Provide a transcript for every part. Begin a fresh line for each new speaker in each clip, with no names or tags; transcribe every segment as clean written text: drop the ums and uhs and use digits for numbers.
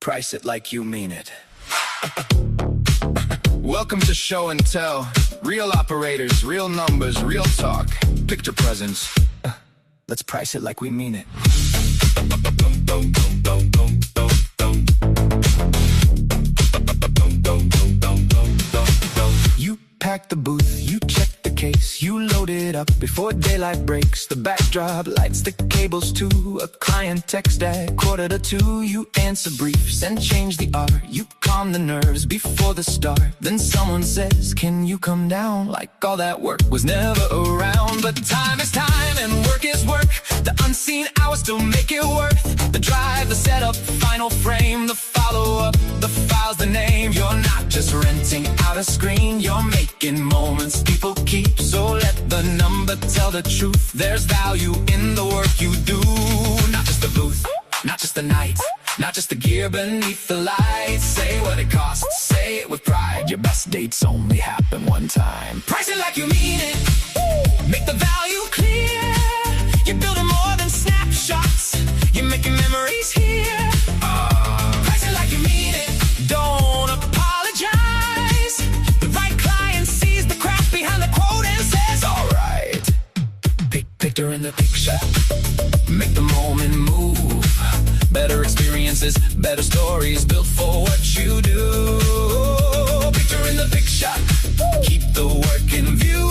Price it like you mean it. Welcome to Show and Tell. Real operators, real numbers, real talk. Pictor presence. Let's price it like we mean it. You pack the booth, you check the case, you load it up before daylight breaks. The backdrop lights the cables too. A client text at 1:45. You answer briefs and change the art. You calm the nerves before the start. Then someone says, can you come down? Like all that work was never around. But time is time and work is work. The unseen hours still make it worth the drive, the setup, final frame, the follow-up, the file's the name. You're not just renting out a screen, you're making moments people keep. So let the number tell the truth. There's value in the work you do. Not just the booth, not just the night, not just the gear beneath the lights. Say what it costs, say it with pride. Your best dates only happen one time. Price it like you mean it. Make the value clear. You're building more than snapshots. You're making memories here. Price it like you mean it. Don't apologize. The right client sees the craft behind the quote and says, all right. Pictor in the picture. Make the moment move. Better experiences, better stories built for what you do. Pictor in the picture. Keep the work in view.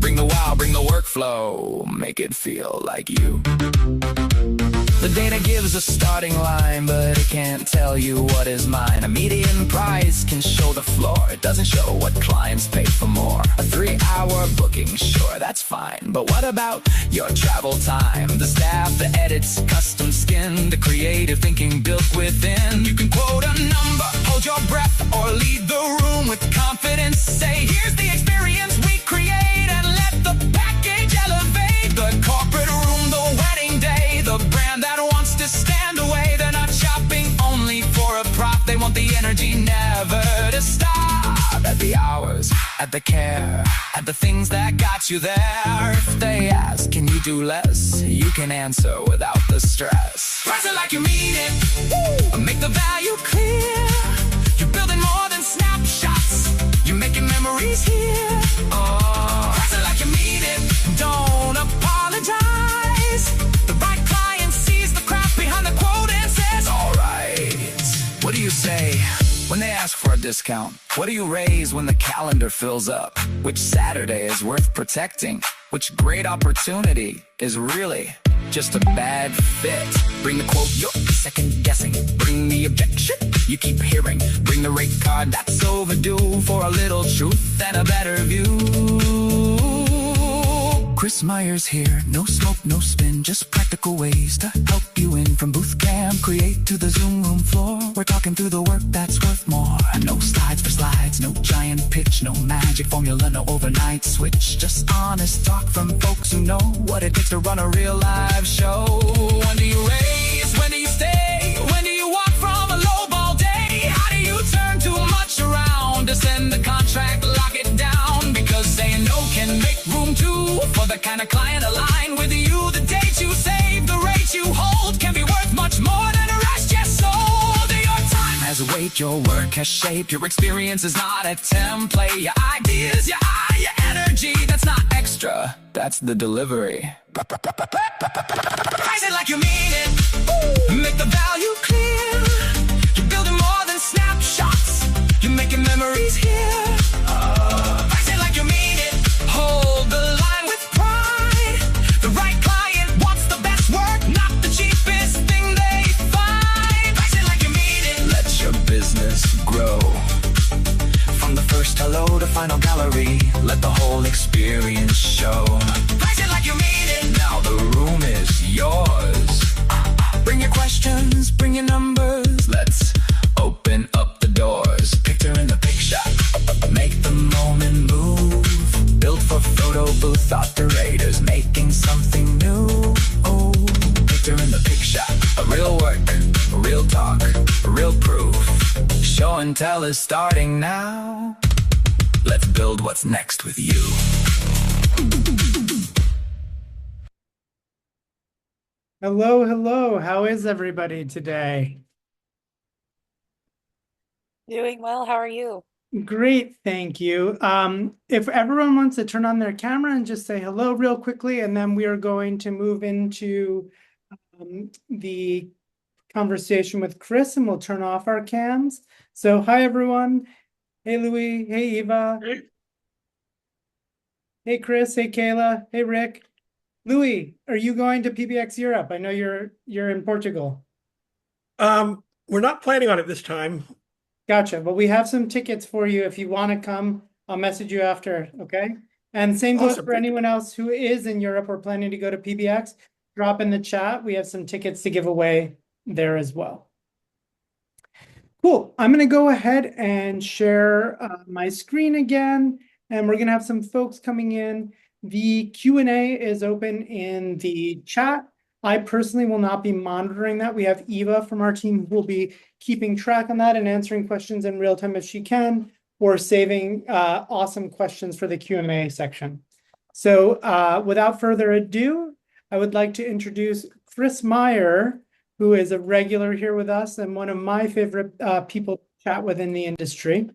Bring the wow, bring the workflow. Make it feel like you. The data gives a starting line, but it can't tell you what is mine. A median price can show the floor. It doesn't show what clients pay for more. A 3-hour booking, sure, that's fine. But what about your travel time? The staff, the edits, custom skin, the creative thinking built within. You can quote a number, hold your breath, or leave the room with confidence. Say, here's the experience we create, and let the package elevate. The corporate room, the wedding day, the brand that wants to stand away. They're not shopping only for a prop. They want the energy never to stop. At the hours, at the care, at the things that got you there. If they ask, can you do less? You can answer without the stress. Price it like you mean it. Make the value clear. You're building more than snapshots. You're making memories here. Price it like you mean it. Don't apologize. The right client sees the craft behind the quote and says, all right. What do you say when they ask for a discount? What do you raise when the calendar fills up? Which Saturday is worth protecting? Which great opportunity is really just a bad fit? Bring the quote, you're second guessing. Bring the objection you keep hearing. Bring the rate card that's overdue for a little truth and a better view. Chris Meyer's here, no smoke, no spin, just practical ways to help you in. From BoothCamp Create to the Zoom room floor, we're talking through the work that's worth more. No slides for slides, no giant pitch, no magic formula, no overnight switch. Just honest talk from folks who know what it takes to run a real live show. When do you raise? When do you stay? When do you walk from a lowball day? How do you turn too much around to send the contract, lock it down? Because saying no can make room too for the kind of client aligned with you. The date you save, the rate you hold can be worth much more than the rest you sold. Your time has weight, your work has shaped. Your experience is not a template. Your ideas, your eye, your energy, that's not extra, that's the delivery. Price it like you mean it. Make the value clear. You're building more than snapshots. You're making memories here. Price it like you mean it. Hold the line with pride. The right client wants the best work, not the cheapest thing they find. Price it like you mean it. Let your business grow. From the first hello to final gallery, let the whole experience show. Price it like you mean it. Now the room is yours. Bring your questions, bring your numbers. Let's open up the doors. Pictor in the picture. Make the moment move. Built for photo booth operators, making something new. Oh, Pictor in the picture. A real work, a real talk, a real proof. Show and tell is starting now. Let's build what's next with you.
Hello, hello. How is everybody today? Doing well. How are you?
Great, thank you. If everyone wants to turn on their camera and just say hello real quickly, and then we are going to move into the conversation with Chris, and we'll turn off our cams. So, hi everyone. Hey Louis. Hey Eva.
Hey,
Hey Chris. Hey Kayla. Hey Rick. Louis, are you going to PBX Europe? I know you're in Portugal.
we're not planning on it this time.
Gotcha. But we have some tickets for you if you want to come. I'll message you after, okay? And same goes
Awesome.
for
Thank you.
anyone else who is in Europe or planning to go to PBX. Drop in the chat. We have some tickets to give away there as well. Cool. I'm going to go ahead and share my screen again, and we're going to have some folks coming in. The Q&A is open in the chat. I personally will not be monitoring that. We have Eva from our team who will be keeping track on that and answering questions in real time if she can, or saving awesome questions for the Q&A section. So without further ado, I would like to introduce Chris Meyer, who is a regular here with us and one of my favorite people to chat with in the industry.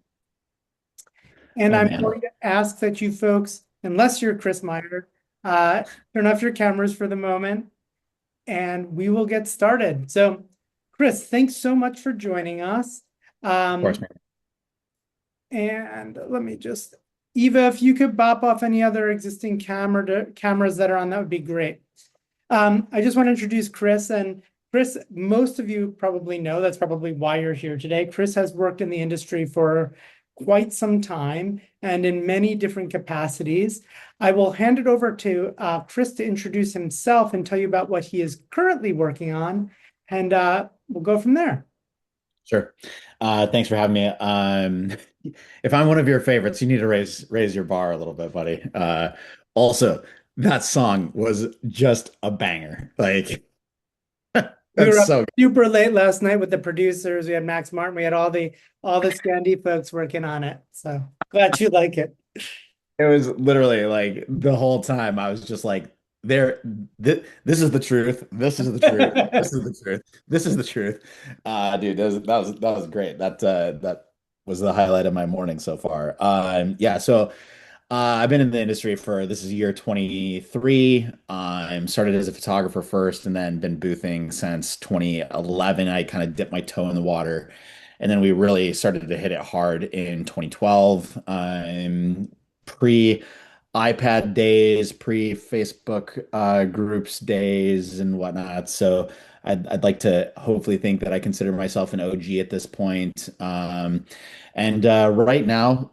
And
Oh
I'm
man.
going to ask that you folks, unless you're Chris Meyer, turn off your cameras for the moment and we will get started. So, Chris, thanks so much for joining us.
Of course,
Um,
man.
and let me just, Eva, if you could bop off any other existing cameras that are on, that would be great. I just want to introduce Chris. And Chris, most of you probably know, that's probably why you're here today. Chris has worked in the industry for quite some time and in many different capacities. I will hand it over to Chris to introduce himself and tell you about what he is currently working on, and we'll go from there.
Sure. Thanks for having me. If I'm one of your favorites, you need to raise your bar a little bit, buddy. Also, that song was just a banger. Like
We were
that's
up
so good.
super late last night with the producers. We had Max Martin. We had all the Scandi folks working on it. So glad you like it.
It was literally like the whole time I was just like, there, this is the truth. This is the truth. This is the truth. This is the truth. Dude, that was great. That was the highlight of my morning so far. Yeah, so I've been in the industry for this is year 23. I'm started as a photographer first and then been boothing since 2011. I kind of dipped my toe in the water. And then we really started to hit it hard in 2012. Pre iPad days, pre Facebook groups days and whatnot. So I'd like to hopefully think that I consider myself an OG at this point. And right now,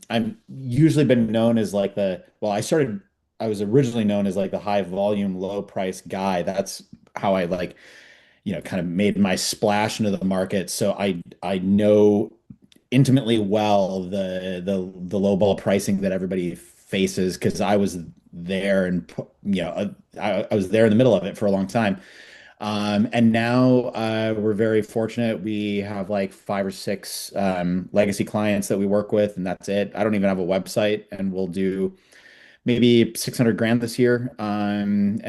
I'm usually been known as like I was originally known as like the high volume, low price guy. That's how I like, kind of made my splash into the market. So I know intimately well the low ball pricing that everybody faces because I was there and I was there in the middle of it for a long time. And now we're very fortunate. We have like five or six legacy clients that we work with, and that's it. I don't even have a website, and we'll do maybe 600 grand this year. And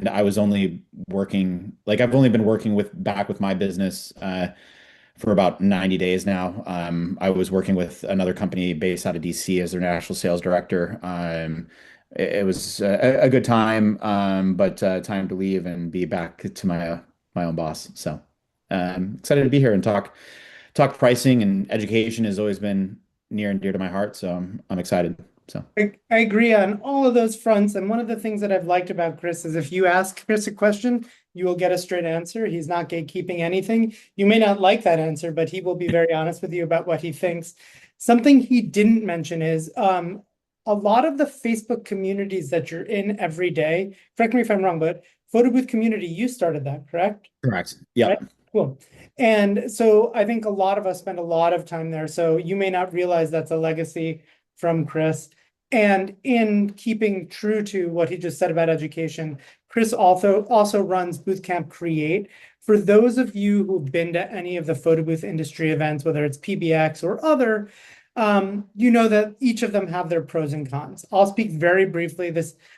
I was only working like I've only been working with my business for about 90 days now. I was working with another company based out of DC as their national sales director. It was a good time, but time to leave and be back to my own boss. So excited to be here and talk pricing and education has always been near and dear to my heart. So I'm excited. So
I agree on all of those fronts. And one of the things that I've liked about Chris is if you ask Chris a question, you will get a straight answer. He's not gatekeeping anything. You may not like that answer, but he will be very honest with you about what he thinks. Something he didn't mention is a lot of the Facebook communities that you're in every day, correct me if I'm wrong, but photo booth community, you started that, correct?
correct.
Right?
Yep.
Cool. And so I think a lot of us spend a lot of time there. So you may not realize that's a legacy from Chris. And in keeping true to what he just said about education, Chris also runs BoothCamp Create. For those of you who've been to any of the photo booth industry events, whether it's PBX or other, you know that each of them have their pros and cons. I'll speak very briefly.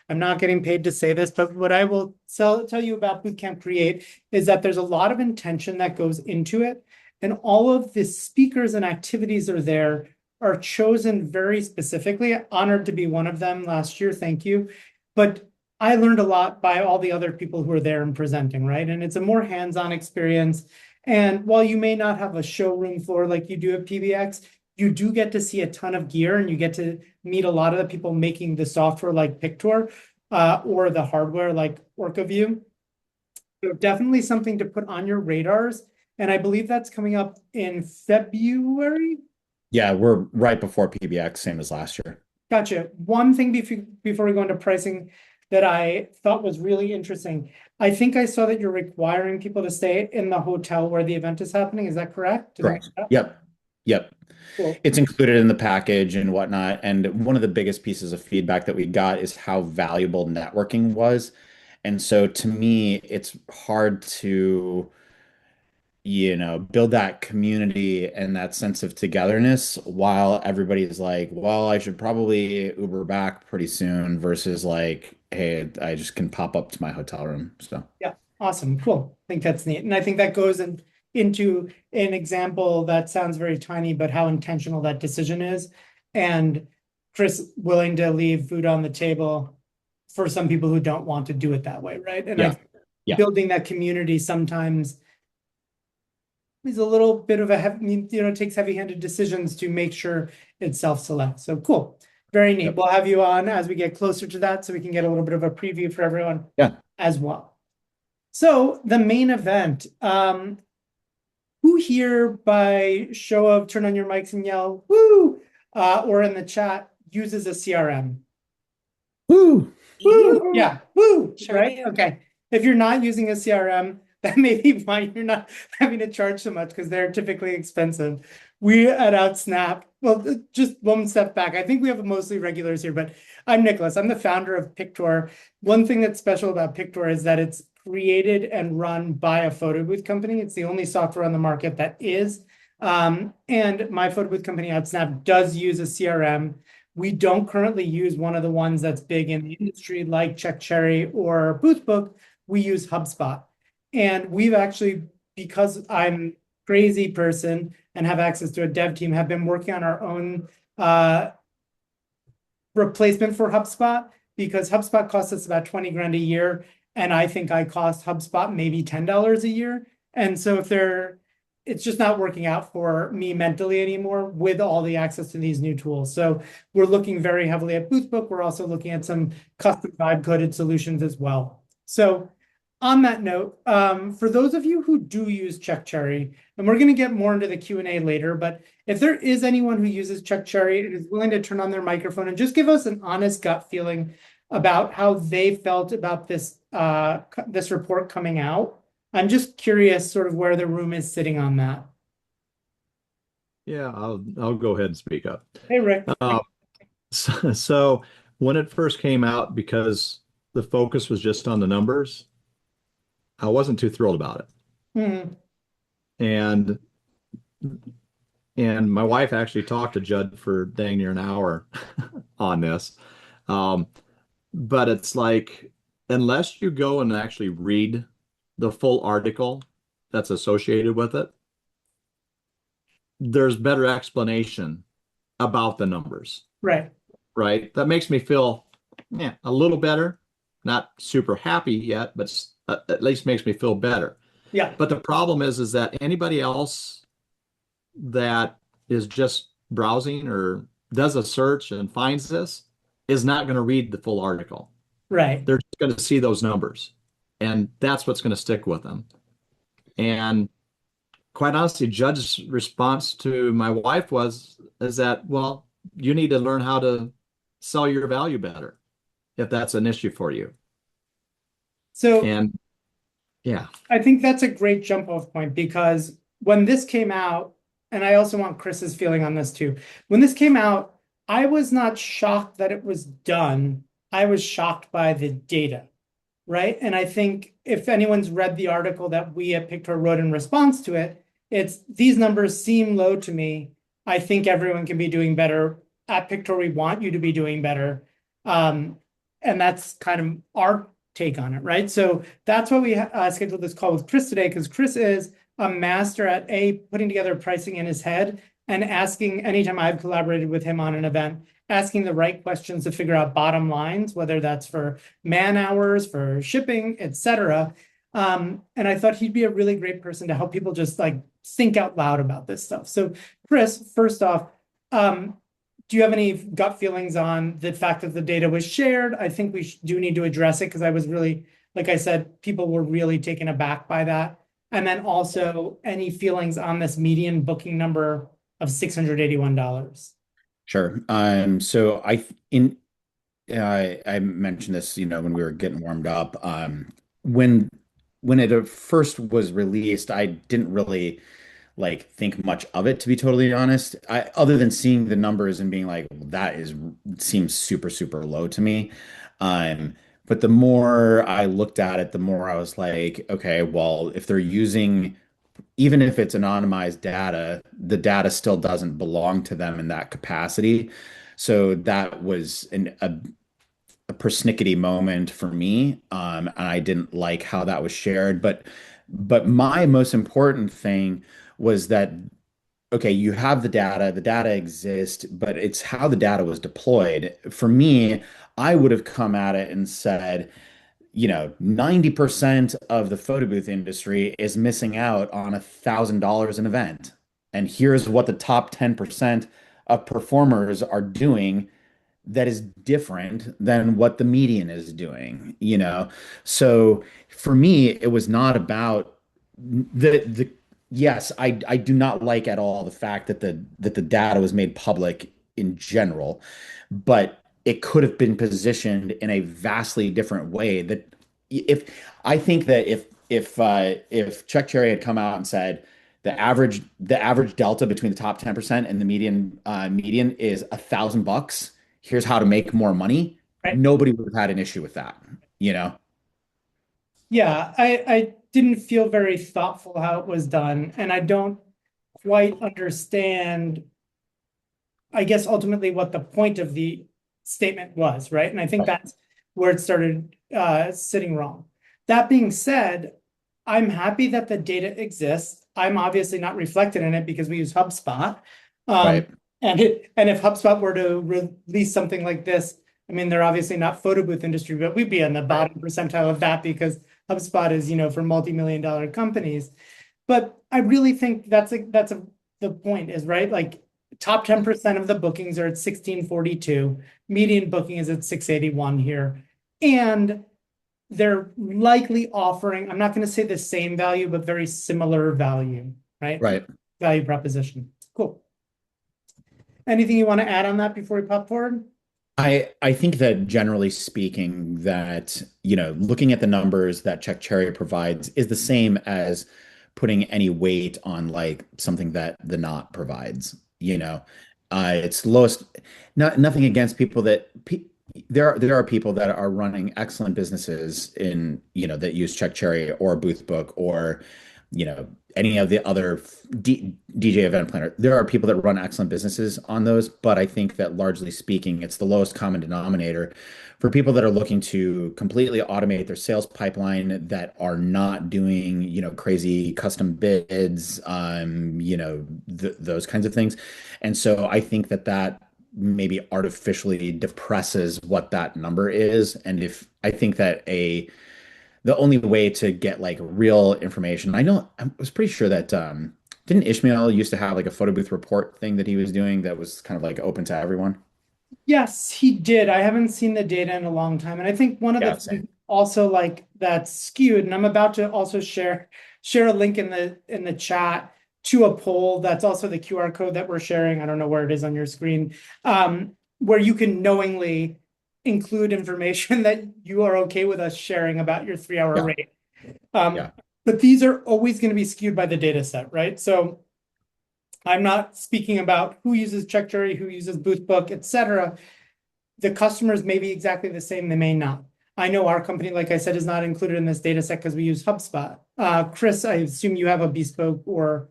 I'm not getting paid to say this, but what I will tell you about BoothCamp Create is that there's a lot of intention that goes into it. and all of the speakers and activities are chosen very specifically. Honored to be one of them last year, thank you. But I learned a lot by all the other people who are there and presenting, right? And it's a more hands-on experience. And while you may not have a showroom floor like you do at PBX, you do get to see a ton of gear, and you get to meet a lot of the people making the software like Pictor, or the hardware like OrcaView. So definitely something to put on your radars. And I believe that's coming up in February.
Yeah, we're right before PBX, same as last year.
Gotcha. One thing before we go into pricing that I thought was really interesting. I think I saw that you're requiring people to stay in the hotel where the event is happening. Is that correct?
Correct. Yep. Yep.
Cool.
It's included in the package and whatnot. And one of the biggest pieces of feedback that we got is how valuable networking was. And so to me, it's hard to, build that community and that sense of togetherness while everybody's like, well, I should probably Uber back pretty soon versus like, hey, I just can pop up to my hotel room. So
Yeah, awesome, cool. I think that's neat. And I think that goes into an example that sounds very tiny, but how intentional that decision is. And Chris willing to leave food on the table for some people who don't want to do it that way, right? And
Yeah.
building that community sometimes is a little bit of a heavy, takes heavy-handed decisions to make sure it self-selects. So cool. Very neat.
Yep.
We'll have you on as we get closer to that so we can get a little bit of a preview for everyone as well. So the main event, who here by show of turn on your mics and yell, woo, or in the chat uses a CRM?
Woo!
Woo! Yeah, woo,
Sure
right?
do.
Okay. If you're not using a CRM, that may be why you're not having to charge so much, because they're typically expensive. We at OutSnapped, well, just one step back. I think we have mostly regulars here, but I'm Nicholas. I'm the founder of Pictor. One thing that's special about Pictor is that it's created and run by a photo booth company. It's the only software on the market that is. And my photo booth company, OutSnapped, does use a CRM. We don't currently use one of the ones that's big in the industry like CheckCherry or BoothBook. We use HubSpot. And we've actually, because I'm a crazy person and have access to a dev team, have been working on our own replacement for HubSpot, because HubSpot costs us about 20 grand a year. And I think I cost HubSpot maybe $10 a year. And so it's just not working out for me mentally anymore with all the access to these new tools. So we're looking very heavily at BoothBook. We're also looking at some custom vibe coded solutions as well. So on that note, for those of you who do use CheckCherry, and we're going to get more into the Q&A later, but if there is anyone who uses CheckCherry and is willing to turn on their microphone and just give us an honest gut feeling about how they felt about this this report coming out, I'm just curious sort of where the room is sitting on that.
Yeah, I'll go ahead and speak up.
Hey, Rick.
So when it first came out, because the focus was just on the numbers, I wasn't too thrilled about it.
Mm-hmm.
And my wife actually talked to Judd for dang near an hour on this. But it's like, unless you go and actually read the full article that's associated with it, there's better explanation about the numbers.
Right.
Right. That makes me feel a little better. Not super happy yet, but at least makes me feel better.
Yeah.
But the problem is that anybody else that is just browsing or does a search and finds this is not going to read the full article.
Right.
They're just going to see those numbers, and that's what's going to stick with them. And quite honestly, Judd's response to my wife is that, well, you need to learn how to sell your value better if that's an issue for you.
So,
and yeah,
I think that's a great jump off point, because when this came out, and I also want Chris's feeling on this too. When this came out, I was not shocked that it was done. I was shocked by the data, right? And I think if anyone's read the article that we at Pictor wrote in response to it, it's these numbers seem low to me. I think everyone can be doing better. At Pictor, we want you to be doing better. And that's kind of our take on it, right? So that's why we scheduled this call with Chris today, because Chris is a master at putting together pricing in his head and asking, anytime I've collaborated with him on an event, asking the right questions to figure out bottom lines, whether that's for man hours, for shipping, etc. And I thought he'd be a really great person to help people just like think out loud about this stuff. So Chris, first off, do you have any gut feelings on the fact that the data was shared? I think we do need to address it because I was really, like I said, people were really taken aback by that. And then also any feelings on this median booking number of $681?
Sure. So I mentioned this, when we were getting warmed up. When it first was released, I didn't really like think much of it, to be totally honest. Other than seeing the numbers and being like, seems super, super low to me. But the more I looked at it, the more I was like, okay, well, if they're using, even if it's anonymized data, the data still doesn't belong to them in that capacity. So that was a persnickety moment for me, and I didn't like how that was shared. But my most important thing was that, okay, you have the data exists, but it's how the data was deployed. For me, I would have come at it and said, 90% of the photo booth industry is missing out on $1,000 an event. And here's what the top 10% of performers are doing that is different than what the median is doing. So for me, it was not about the yes, I do not like at all the fact that the data was made public in general, but it could have been positioned in a vastly different way. That if I think that if Chuck Cherry had come out and said the average delta between the top 10% and the median is $1,000, here's how to make more money,
Right.
nobody would have had an issue with that.
Yeah, I didn't feel very thoughtful how it was done, and I don't quite understand, I guess, ultimately what the point of the statement was, right? And I think
Right.
that's where it started sitting wrong. That being said, I'm happy that the data exists. I'm obviously not reflected in it because we use HubSpot.
Right.
And if HubSpot were to release something like this, I mean, they're obviously not photo booth industry, but we'd be on the bottom percentile of that because HubSpot is, for multi-million-dollar companies. But I really think the point is, right? Like top 10% of the bookings are at 1642. Median booking is at 681 here. And they're likely offering, I'm not going to say the same value, but very similar value, right?
Right.
Value proposition. Cool. Anything you want to add on that before we pop forward?
I think that generally speaking, that looking at the numbers that Check Cherry provides is the same as putting any weight on like something that the Knot provides. It's lowest. Nothing against people there are people that are running excellent businesses that use Check Cherry or Boothbook or any of the other DJ event planner. There are people that run excellent businesses on those, but I think that largely speaking, it's the lowest common denominator for people that are looking to completely automate their sales pipeline, that are not doing, crazy custom bids, those kinds of things. And so I think that maybe artificially depresses what that number is. And if I think that the only way to get like real information, I was pretty sure that didn't Ishmael used to have like a photo booth report thing that he was doing that was kind of like open to everyone?
Yes, he did. I haven't seen the data in a long time. And I think one of the
Yeah,
things
same.
also like that's skewed, and I'm about to also share a link in the chat to a poll that's also the QR code that we're sharing. I don't know where it is on your screen, where you can knowingly include information that you are okay with us sharing about your 3-hour
Yeah.
rate.
Yeah.
But these are always going to be skewed by the data set, right? So I'm not speaking about who uses CheckJury, who uses Boothbook, etc. The customers may be exactly the same, they may not. I know our company, like I said, is not included in this data set because we use HubSpot. Chris, I assume you have a bespoke or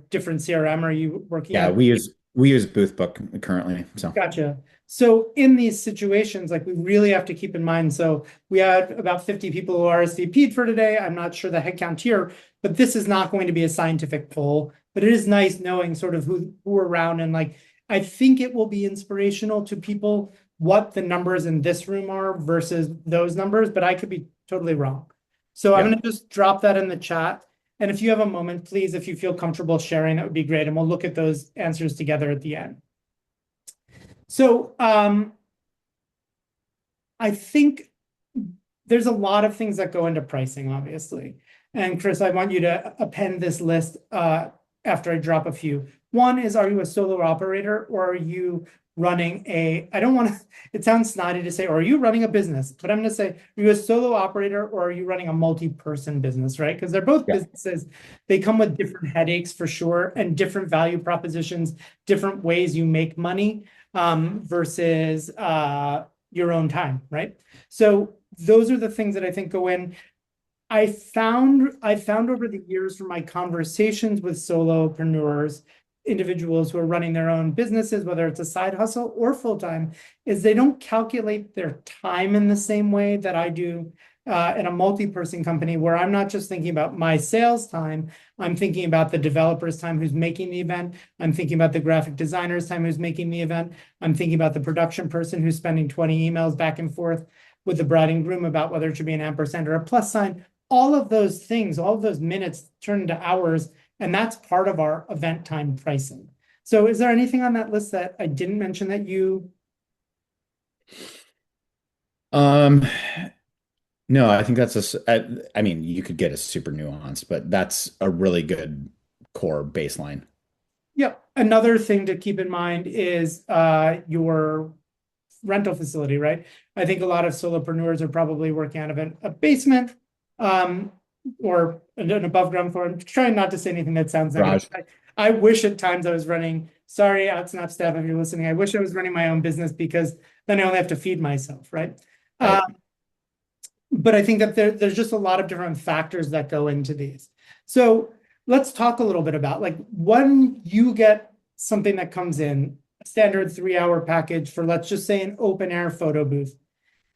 different CRM. Are you working
Yeah,
on?
we use We use BoothBook currently, so
Gotcha. So in these situations, like we really have to keep in mind. So we had about 50 people who RSVP'd for today. I'm not sure the headcount here, but this is not going to be a scientific poll. But it is nice knowing sort of who are around, and like I think it will be inspirational to people what the numbers in this room are versus those numbers, but I could be totally wrong. So I'm
Yeah.
going to just drop that in the chat. And if you have a moment, please, if you feel comfortable sharing, that would be great. And we'll look at those answers together at the end. So I think there's a lot of things that go into pricing, obviously. And Chris, I want you to append this list after I drop a few. One is, are you a solo operator, or are you running I don't want to, it sounds snotty to say, or are you running a business? But I'm going to say, are you a solo operator, or are you running a multi-person business, right? Because they're both businesses. They come with different headaches for sure, and different value propositions, different ways you make money versus your own time, right? So those are the things that I think go in. I found over the years from my conversations with solopreneurs, individuals who are running their own businesses, whether it's a side hustle or full-time, is they don't calculate their time in the same way that I do in a multi-person company, where I'm not just thinking about my sales time, I'm thinking about the developer's time who's making the event, I'm thinking about the graphic designer's time who's making the event, I'm thinking about the production person who's spending 20 emails back and forth with the bride and groom about whether it should be an ampersand or a plus sign. All of those things, all of those minutes turn into hours, and that's part of our event time pricing. So is there anything on that list that I didn't mention that you?
No, I think I mean, you could get a super nuanced, but that's a really good core baseline.
Yeah. Another thing to keep in mind is your rental facility, right? I think a lot of solopreneurs are probably working out of a basement or an above ground floor. I'm trying not to say anything that sounds negative. I wish at times I was running, sorry, OutSnapped staff, if you're listening, I wish I was running my own business, because then I only have to feed myself, right? But I think that there's just a lot of different factors that go into these. So let's talk a little bit about, like, when you get something that comes in, a standard 3-hour package for, let's just say, an open air photo booth.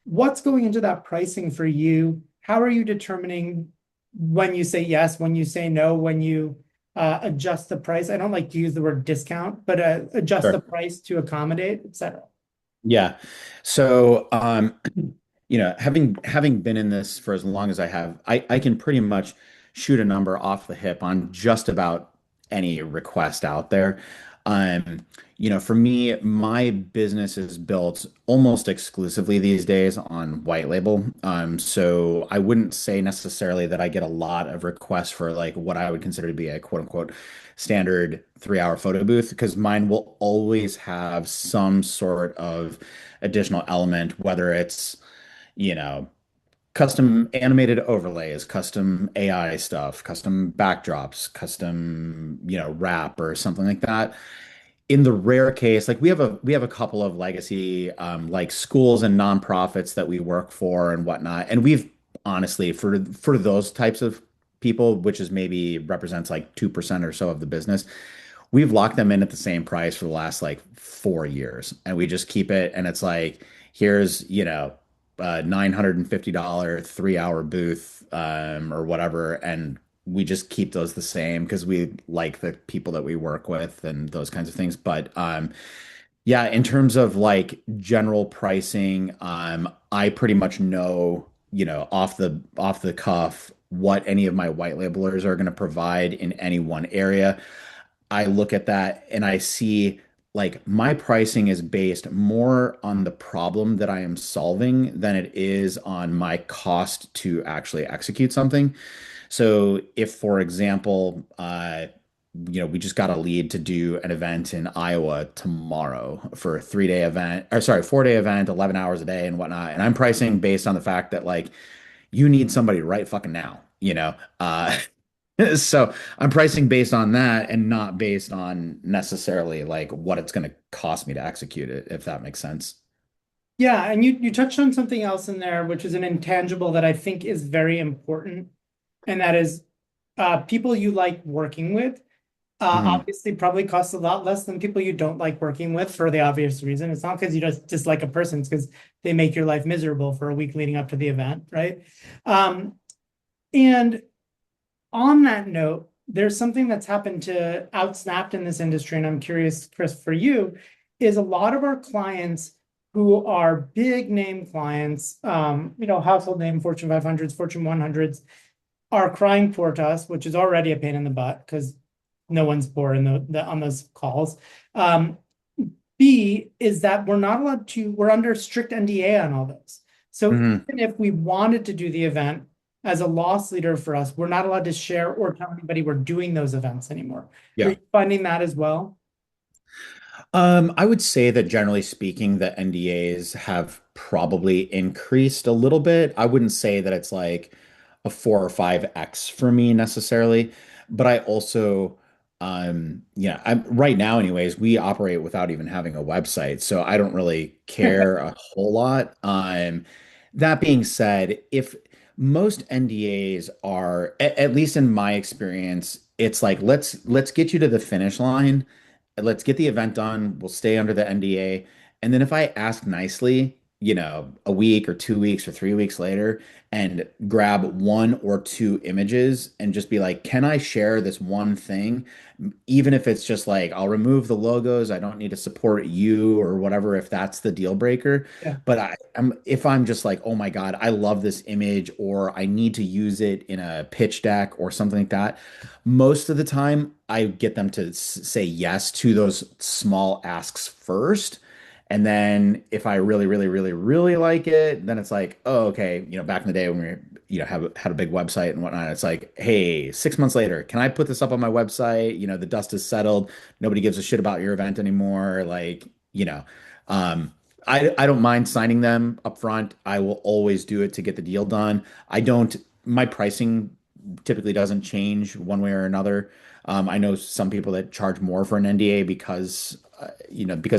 What's going into that pricing for you? How are you determining when you say yes, when you say no, when you adjust the price? I don't like to use the word discount, but adjust the price to accommodate, et cetera.
Yeah. So, having been in this for as long as I have, I can pretty much shoot a number off the hip on just about any request out there. For me, my business is built almost exclusively these days on white label. So I wouldn't say necessarily that I get a lot of requests for like what I would consider to be a quote unquote standard 3-hour photo booth, because mine will always have some sort of additional element, whether it's, you know, custom animated overlays, custom AI stuff, custom backdrops, custom, wrap or something like that. In the rare case, like we have a couple of legacy like schools and nonprofits that we work for and whatnot. And we've honestly, for those types of people, which is maybe represents like 2% or so of the business, we've locked them in at the same price for the last like 4 years, and we just keep it. And it's like, here's, a $950 3-hour booth, or whatever. And we just keep those the same because we like the people that we work with and those kinds of things. But yeah, in terms of like general pricing, I pretty much know, off the cuff what any of my white labelers are going to provide in any one area. I look at that and I see like my pricing is based more on the problem that I am solving than it is on my cost to actually execute something. So if, for example, we just got a lead to do an event in Iowa tomorrow for a 3-day event, or sorry, 4-day event, 11 hours a day and whatnot. And I'm pricing based on the fact that like you need somebody right fucking now, So I'm pricing based on that and not based on necessarily like what it's going to cost me to execute it, if that makes sense.
Yeah, and you touched on something else in there, which is an intangible that I think is very important, and that is people you like working with.
Mhm.
Obviously probably costs a lot less than people you don't like working with for the obvious reason. It's not because you just dislike a person, it's because they make your life miserable for a week leading up to the event, right? And on that note, there's something that's happened to OutSnapped in this industry, and I'm curious, Chris, for you, is a lot of our clients who are big name clients, household name, Fortune 500s, Fortune 100s, are crying poor to us, which is already a pain in the butt because no one's poor on those calls. B is that we're under strict NDA on all those. So
Mhm.
even if we wanted to do the event as a loss leader for us, we're not allowed to share or tell anybody we're doing those events anymore. Are
Yeah.
you finding that as well?
I would say that generally speaking, the NDAs have probably increased a little bit. I wouldn't say that it's like a 4 or 5x for me necessarily, but I also, I'm right now, anyways, we operate without even having a website, so I don't really care a whole lot. That being said, if most NDAs are, at least in my experience, it's like let's get you to the finish line, let's get the event done. We'll stay under the NDA. And then if I ask nicely, a week or 2 weeks or 3 weeks later and grab 1 or 2 images and just be like, can I share this one thing? Even if it's just like, I'll remove the logos. I don't need to support you or whatever, if that's the deal breaker.
Yeah.
But if I'm just like, oh my God, I love this image, or I need to use it in a pitch deck or something like that, most of the time I get them to say yes to those small asks first. And then if I really, really, really, really like it, then it's like, oh, okay, back in the day when we had a big website and whatnot, it's like, hey, 6 months later, can I put this up on my website? The dust is settled. Nobody gives a shit about your event anymore. Um, I don't mind signing them up front. I will always do it to get the deal done. My pricing typically doesn't change one way or another. I know some people that charge more for an NDA because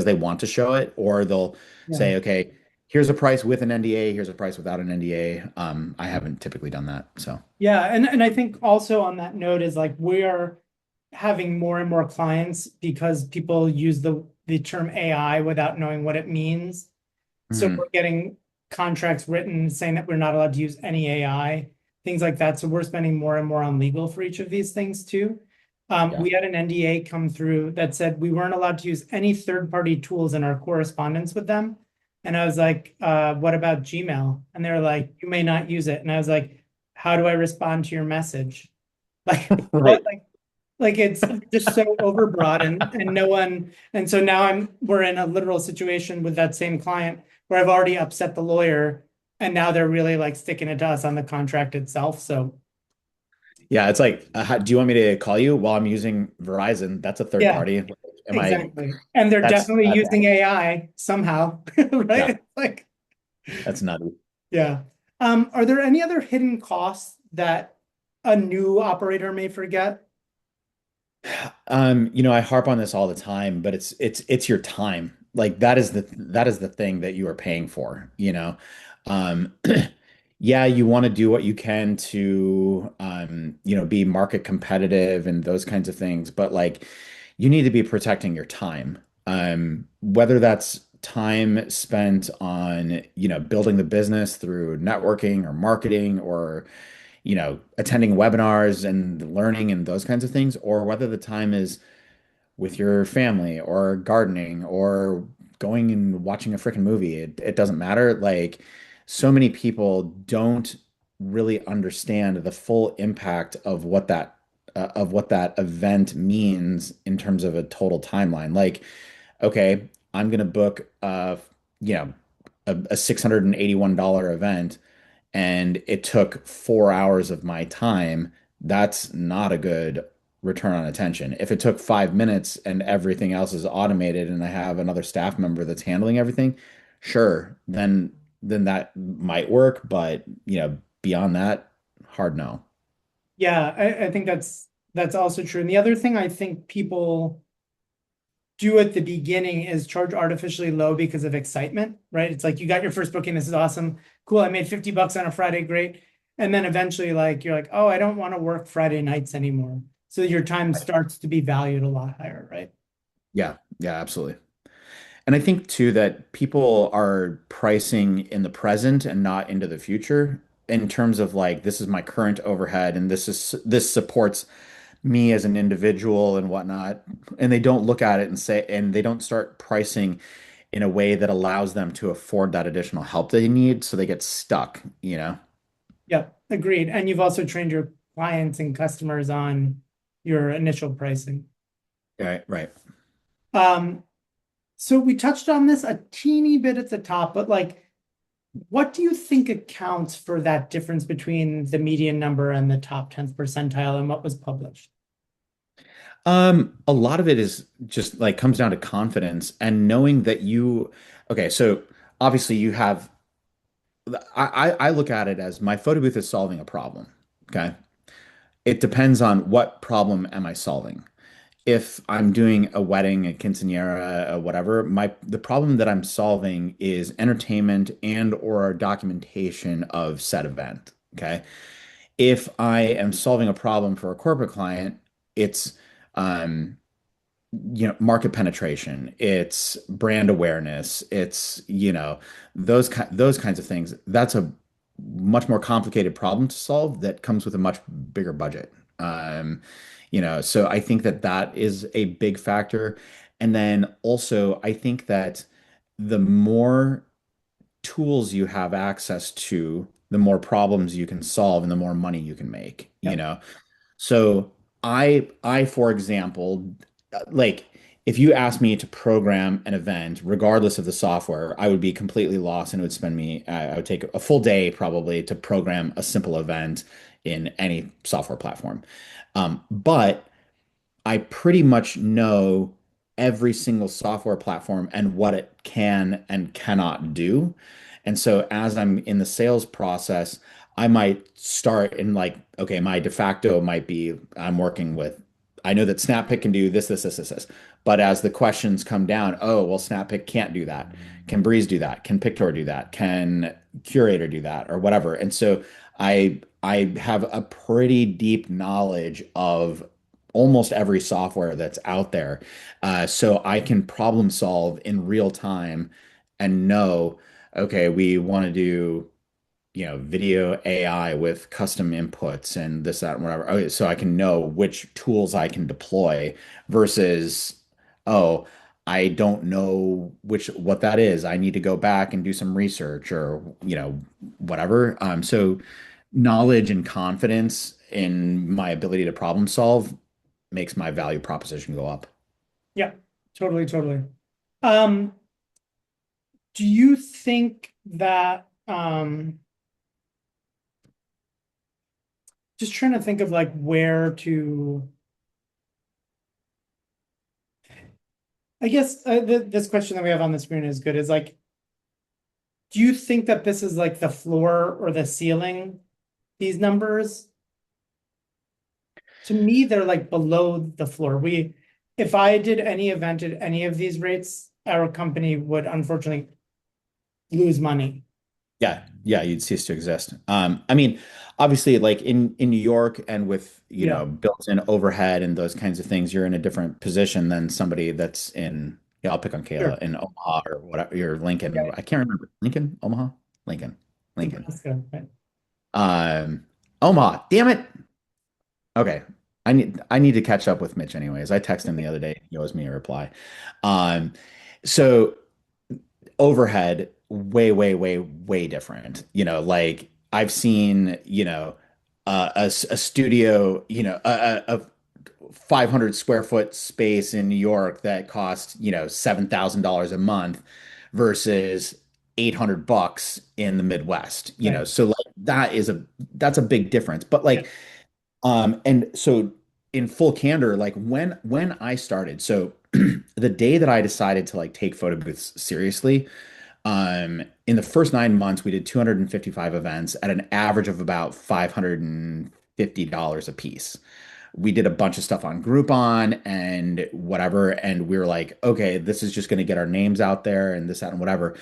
they want to show it, or they'll
Yeah.
say, okay, here's a price with an NDA, here's a price without an NDA. I haven't typically done that. So
Yeah. And I think also on that note is like we are having more and more clients because people use the term AI without knowing what it means. So
mhm.
we're getting contracts written saying that we're not allowed to use any AI, things like that. So we're spending more and more on legal for each of these things too.
Yeah.
We had an NDA come through that said we weren't allowed to use any third-party tools in our correspondence with them. And I was like, what about Gmail? And they were like, you may not use it. And I was like, how do I respond to your message? Like, what?
Right.
Like it's just so overbroad and no one, and so now we're in a literal situation with that same client where I've already upset the lawyer and now they're really like sticking it to us on the contract itself. So
Yeah, it's like, do you want me to call you while I'm using Verizon? That's a third
yeah,
party. Am I?
exactly. And they're
That's
definitely using AI somehow,
yeah,
right? Like,
that's nutty.
yeah. Are there any other hidden costs that a new operator may forget?
I harp on this all the time, but it's your time. Like that is the thing that you are paying for. Um, yeah, you want to do what you can to be market competitive and those kinds of things, but like you need to be protecting your time. Whether that's time spent on, building the business through networking or marketing or attending webinars and learning and those kinds of things, or whether the time is with your family or gardening or going and watching a freaking movie. It doesn't matter. Like, so many people don't really understand the full impact of what that event means in terms of a total timeline. Like, okay, I'm gonna book you know a $681 event and it took 4 hours of my time. That's not a good return on attention. If it took 5 minutes and everything else is automated and I have another staff member that's handling everything, sure, then that might work. But beyond that, hard no.
Yeah, I think that's also true. And the other thing I think people do at the beginning is charge artificially low because of excitement, right? It's like you got your first booking, this is awesome. Cool, I made 50 bucks on a Friday, great. And then eventually like you're like, oh, I don't want to work Friday nights anymore. So your time starts to be valued a lot higher, right?
Yeah, yeah, absolutely. And I think too that people are pricing in the present and not into the future in terms of like this is my current overhead and this supports me as an individual and whatnot. And they don't look at it and say, and they don't start pricing in a way that allows them to afford that additional help they need. So they get stuck, you know?
Yep, agreed. And you've also trained your clients and customers on your initial pricing.
Right, right.
Um, so we touched on this a teeny bit at the top, but like, what do you think accounts for that difference between the median number and the top 10th percentile and what was published?
A lot of it is just like comes down to confidence and knowing that okay, so obviously you have, I look at it as my photo booth is solving a problem. Okay. It depends on what problem am I solving. If I'm doing a wedding, a quinceañera, whatever, the problem that I'm solving is entertainment and or documentation of said event. Okay. If I am solving a problem for a corporate client, it's um, market penetration, it's brand awareness, it's those kinds of things. That's a much more complicated problem to solve that comes with a much bigger budget. So I think that that is a big factor. And then also I think that the more tools you have access to, the more problems you can solve and the more money you can make, you
Yep.
know. So for example, like if you asked me to program an event, regardless of the software, I would be completely lost and it would spend me, I would take a full day probably to program a simple event in any software platform. But I pretty much know every single software platform and what it can and cannot do. And so as I'm in the sales process, I might start in like, okay, my de facto might be I'm working with, I know that SnapPick can do this. But as the questions come down, oh, well, SnapPick can't do that. Can Breeze do that? Can Pictor do that? Can Curator do that? Or whatever. And so I have a pretty deep knowledge of almost every software that's out there. So I can problem solve in real time and know, okay, we want to do, video AI with custom inputs and this, that, and whatever. Okay, so I can know which tools I can deploy versus, oh, I don't know what that is. I need to go back and do some research or, whatever. So knowledge and confidence in my ability to problem solve makes my value proposition go up.
Yeah, totally, totally. Um, do you think that just trying to think of like where to, I guess this question that we have on the screen is good. Is like, do you think that this is like the floor or the ceiling, these numbers? To me, they're like below the floor. If I did any event at any of these rates, our company would unfortunately lose money.
Yeah, yeah, you'd cease to exist. I mean, obviously, like in New York and with,
Yeah.
built-in overhead and those kinds of things, you're in a different position than somebody that's in, yeah, I'll pick on
Sure.
Kayla in Omaha or whatever, you're Lincoln.
Yeah.
I can't remember. Lincoln, Omaha, Lincoln, Lincoln.
Nebraska, right?
Um, Omaha, damn it. Okay. I need to catch up with Mitch anyways. I texted him the other day. He owes me a reply. Um, so overhead, way, way, way, way different. Like I've seen, a studio, a 500 square foot space in New York that costs, $7,000 a month versus $800 in the Midwest,
Right.
so like that's a big difference. But
Yeah.
like, and so in full candor, like when I started, so the day that I decided to like take photo booths seriously, in the first 9 months, we did 255 events at an average of about $550 a piece. We did a bunch of stuff on Groupon and whatever, and we were like, okay, this is just going to get our names out there and this, that, and whatever.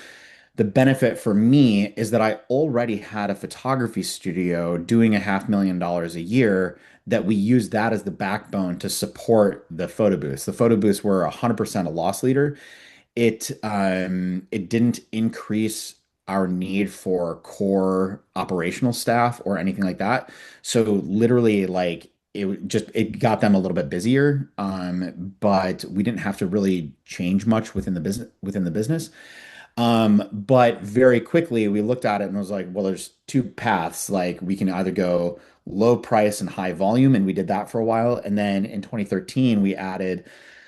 The benefit for me is that I already had a photography studio doing $500,000 a year that we used that as the backbone to support the photo booths. The photo booths were 100% a loss leader. It didn't increase our need for core operational staff or anything like that. So literally like it got them a little bit busier. But we didn't have to really change much within the business. But very quickly we looked at it and was like, well, there's two paths. Like we can either go low price and high volume, and we did that for a while. And then in 2013, we added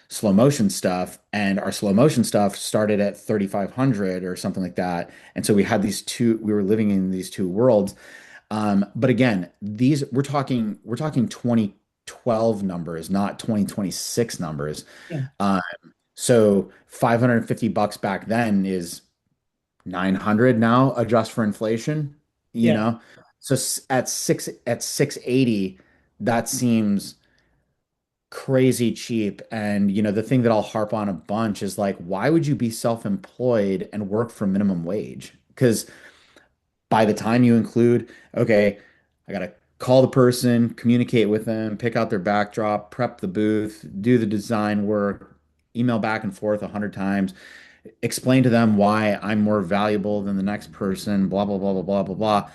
slow motion stuff, and our slow motion stuff started at 3,500 or something like that. And so we were living in these two worlds. But again, these we're talking 2012 numbers, not 2026 numbers.
Yeah.
So $550 back then is 900 now, adjust for inflation, you
Yeah.
know? So at 680, that seems crazy cheap. And the thing that I'll harp on a bunch is like, why would you be self-employed and work for minimum wage? Because by the time you include, okay, I gotta call the person, communicate with them, pick out their backdrop, prep the booth, do the design work, email back and forth 100 times, explain to them why I'm more valuable than the next person, blah blah blah blah blah blah blah,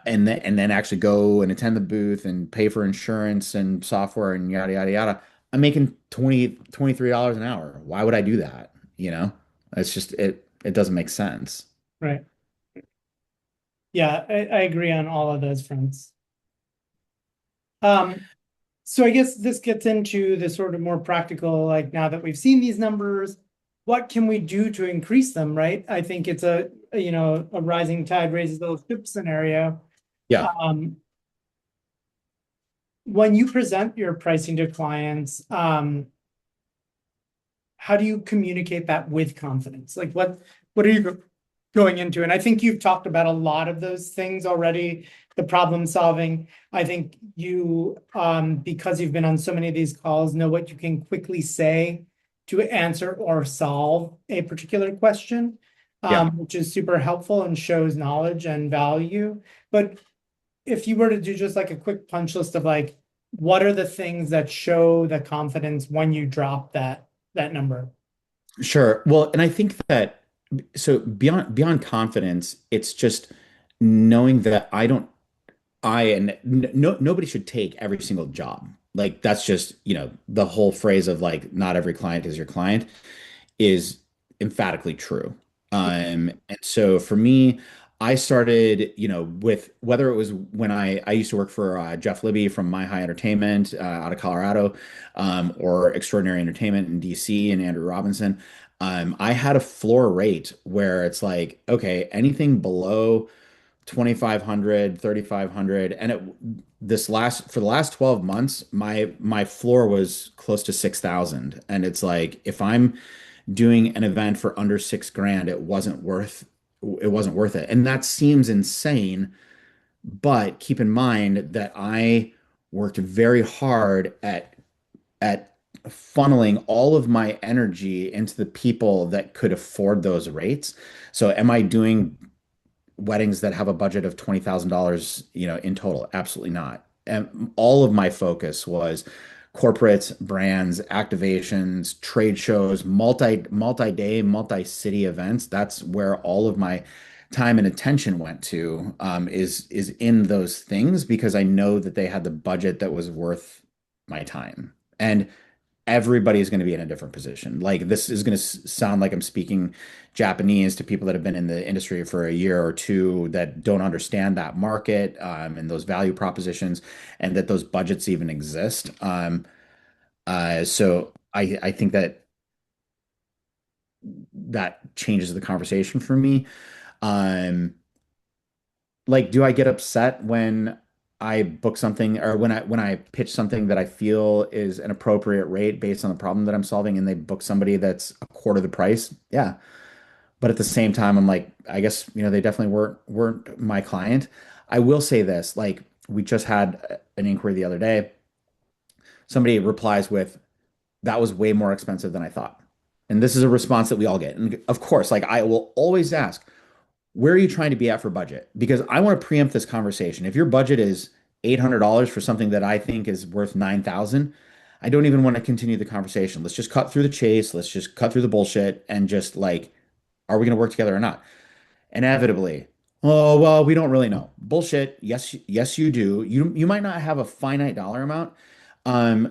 and then actually go and attend the booth and pay for insurance and software and yada yada yada. I'm making $23 an hour. Why would I do that? It's just it doesn't make sense.
Right. Yeah, I agree on all of those fronts. So I guess this gets into the sort of more practical, like now that we've seen these numbers, what can we do to increase them, right? I think it's a rising tide raises all ships scenario.
Yeah.
When you present your pricing to clients, how do you communicate that with confidence? Like what are you going into? And I think you've talked about a lot of those things already, the problem solving. I think you, because you've been on so many of these calls, know what you can quickly say to answer or solve a particular question,
Yeah.
which is super helpful and shows knowledge and value. But if you were to do just like a quick punch list of like, what are the things that show the confidence when you drop that number?
Sure. Well, and I think that so beyond confidence, it's just knowing that nobody should take every single job. Like that's just, the whole phrase of like not every client is your client is emphatically true. And so for me, I started, with whether it was when I used to work for Jeff Libby from My High Entertainment out of Colorado, or Extraordinary Entertainment in DC and Andrew Robinson. I had a floor rate where it's like, okay, anything below 2,500, 3,500, and for the last 12 months, my floor was close to 6,000. And it's like, if I'm doing an event for under 6 grand, it wasn't worth it. And that seems insane, but keep in mind that I worked very hard at funneling all of my energy into the people that could afford those rates. So am I doing weddings that have a budget of $20,000, in total? Absolutely not. And all of my focus was corporates, brands, activations, trade shows, multi-day, multi-city events. That's where all of my time and attention went to, is in those things, because I know that they had the budget that was worth my time. And everybody's going to be in a different position. Like this is going to sound like I'm speaking Japanese to people that have been in the industry for a year or two that don't understand that market, and those value propositions, and that those budgets even exist. So I think that changes the conversation for me. Like, do I get upset when I book something, or when I pitch something that I feel is an appropriate rate based on the problem that I'm solving, and they book somebody that's a quarter the price? Yeah. But at the same time, I'm like, I guess, they definitely weren't my client. I will say this, like we just had an inquiry the other day. Somebody replies with, that was way more expensive than I thought. And this is a response that we all get. And of course, like I will always ask, where are you trying to be at for budget? Because I want to preempt this conversation. If your budget is $800 for something that I think is worth 9,000, I don't even want to continue the conversation. Let's just cut through the chase. Let's just cut through the bullshit and just like, are we going to work together or not? Inevitably, oh, well, we don't really know. Bullshit. Yes, yes, you do. You might not have a finite dollar amount.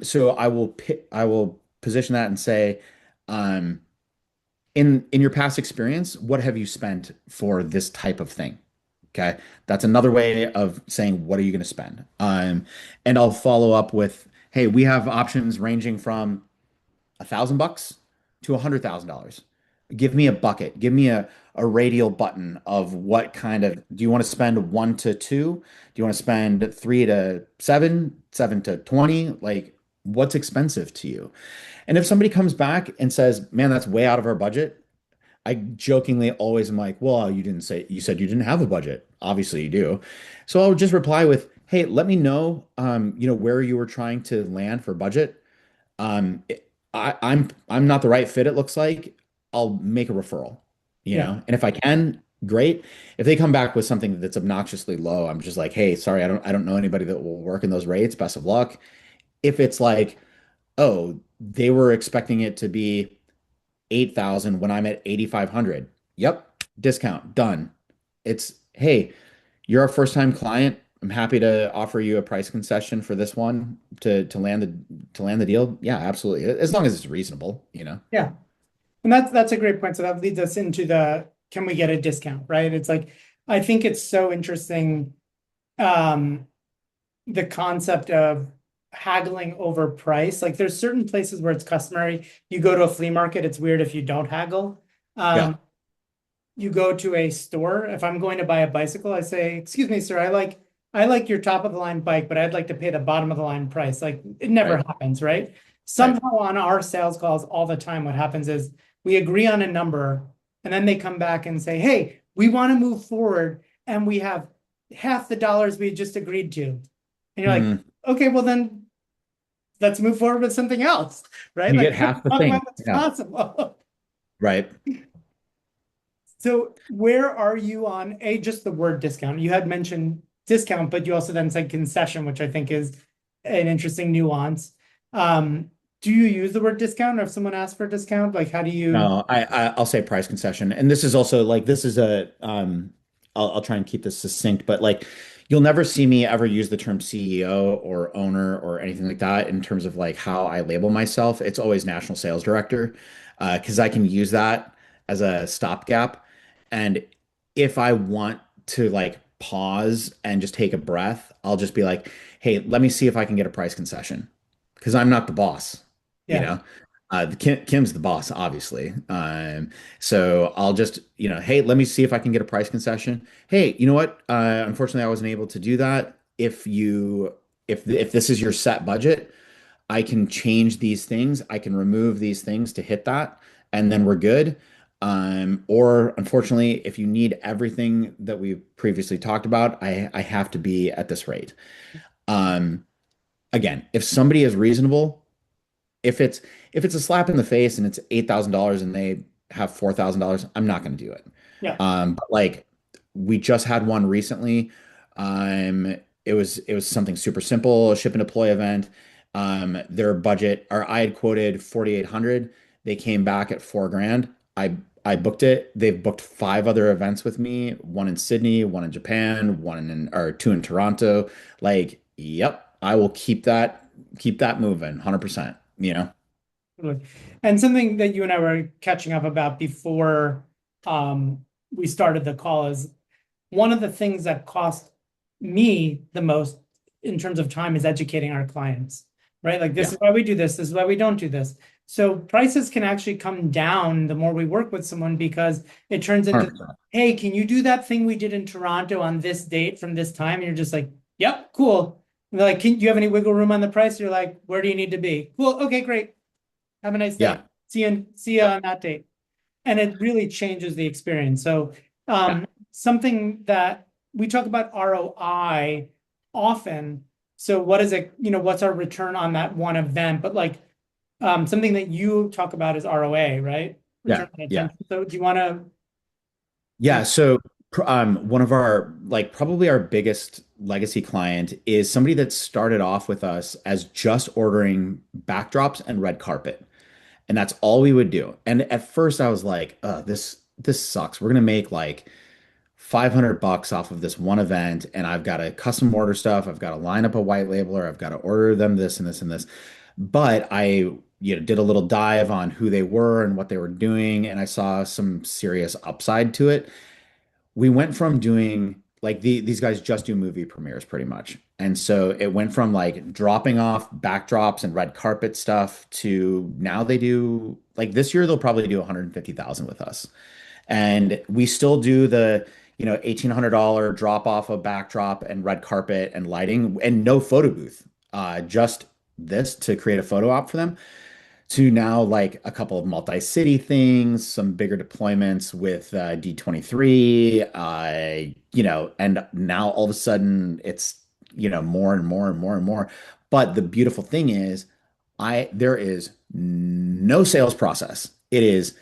So I will position that and say, um, in your past experience, what have you spent for this type of thing? Okay. That's another way of saying, what are you going to spend? And I'll follow up with, hey, we have options ranging from $1,000 to $100,000. Give me a bucket. Give me a radial button of what kind of, do you want to spend 1 to 2? Do you want to spend 3 to 7, 7 to 20? Like, what's expensive to you? And if somebody comes back and says, man, that's way out of our budget, I jokingly always am like, well, you said you didn't have a budget. Obviously you do. So I'll just reply with, hey, let me know, where you were trying to land for budget. Um, I'm not the right fit, it looks like. I'll make a referral,
Yeah.
and if I can, great. If they come back with something that's obnoxiously low, I'm just like, hey, sorry, I don't know anybody that will work in those rates. Best of luck. If it's like, oh, they were expecting it to be 8,000 when I'm at 8,500. Yep, discount, done. It's, hey, you're a first time client. I'm happy to offer you a price concession for this one to land the deal. Yeah, absolutely. As long as it's reasonable.
Yeah. And that's a great point. So that leads us into the, can we get a discount, right? It's like, I think it's so interesting, the concept of haggling over price. Like there's certain places where it's customary. You go to a flea market, it's weird if you don't haggle.
Yeah.
You go to a store. If I'm going to buy a bicycle, I say, excuse me, sir, I like your top of the line bike, but I'd like to pay the bottom of the line price. Like it never
Right.
happens, right? Somehow on our sales calls all the time, what happens is we agree on a number and then they come back and say, hey, we want to move forward and we have half the dollars we just agreed to. And you're like,
Mhm.
okay, well then let's move forward with something else, right?
You
Like
get half the
talk
thing.
about what's
Yeah.
possible.
Right.
So where are you on just the word discount? You had mentioned discount, but you also then said concession, which I think is an interesting nuance. Do you use the word discount, or if someone asks for a discount, like how do you?
No, I'll say price concession. And this is also like this is I'll try and keep this succinct, but like you'll never see me ever use the term CEO or owner or anything like that in terms of like how I label myself. It's always national sales director, because I can use that as a stopgap. And if I want to like pause and just take a breath, I'll just be like, hey, let me see if I can get a price concession. Because I'm not the boss, you
Yeah,
know. Kim's the boss, obviously. So I'll just, hey, let me see if I can get a price concession. Hey, you know what? Unfortunately, I wasn't able to do that. If this is your set budget, I can change these things. I can remove these things to hit that, and then we're good. Or unfortunately, if you need everything that we've previously talked about, I have to be at this rate. Um, Again, if somebody is reasonable, if it's if it's a slap in the face and it's $8,000 and they have $4,000, I'm not going to do it.
yeah,
But like we just had one recently. It was something super simple, a ship and deploy event. Their budget, or I had quoted 4,800. They came back at 4 grand. I booked it. They've booked 5 other events with me, one in Sydney, one in Japan, or 2 in Toronto. Like, yep, I will keep that moving 100%.
totally. And something that you and I were catching up about before we started the call is one of the things that cost me the most in terms of time is educating our clients, right? Like this
Yeah.
is why we do this is why we don't do this. So prices can actually come down the more we work with someone because it turns into,
100%.
hey, can you do that thing we did in Toronto on this date from this time? And you're just like, yep, cool. And they're like, do you have any wiggle room on the price? You're like, where do you need to be? Cool. Okay, great. Have a nice day.
Yeah.
See you on that date. And it really changes the experience. So
Yeah.
something that we talk about ROI often. So what is it, what's our return on that one event? But like something that you talk about is ROA, right?
Yeah.
Return on
Yeah.
attention. So do you want to?
Yeah. So One of our, like, probably our biggest legacy client is somebody that started off with us as just ordering backdrops and red carpet. And that's all we would do. And at first I was like, this sucks. We're gonna make like $500 off of this one event, and I've got to custom order stuff. I've got to line up a white labeler. I've got to order them this and this and this. But I, did a little dive on who they were and what they were doing, and I saw some serious upside to it. We went from doing like these guys just do movie premieres pretty much. And so it went from like dropping off backdrops and red carpet stuff to now they do like this year they'll probably do 150,000 with us. And we still do the, $1,800 drop off of backdrop and red carpet and lighting and no photo booth. Just this to create a photo op for them, to now like a couple of multi-city things, some bigger deployments with D23, and now all of a sudden it's, more and more and more and more. But the beautiful thing is, there is no sales process. It is,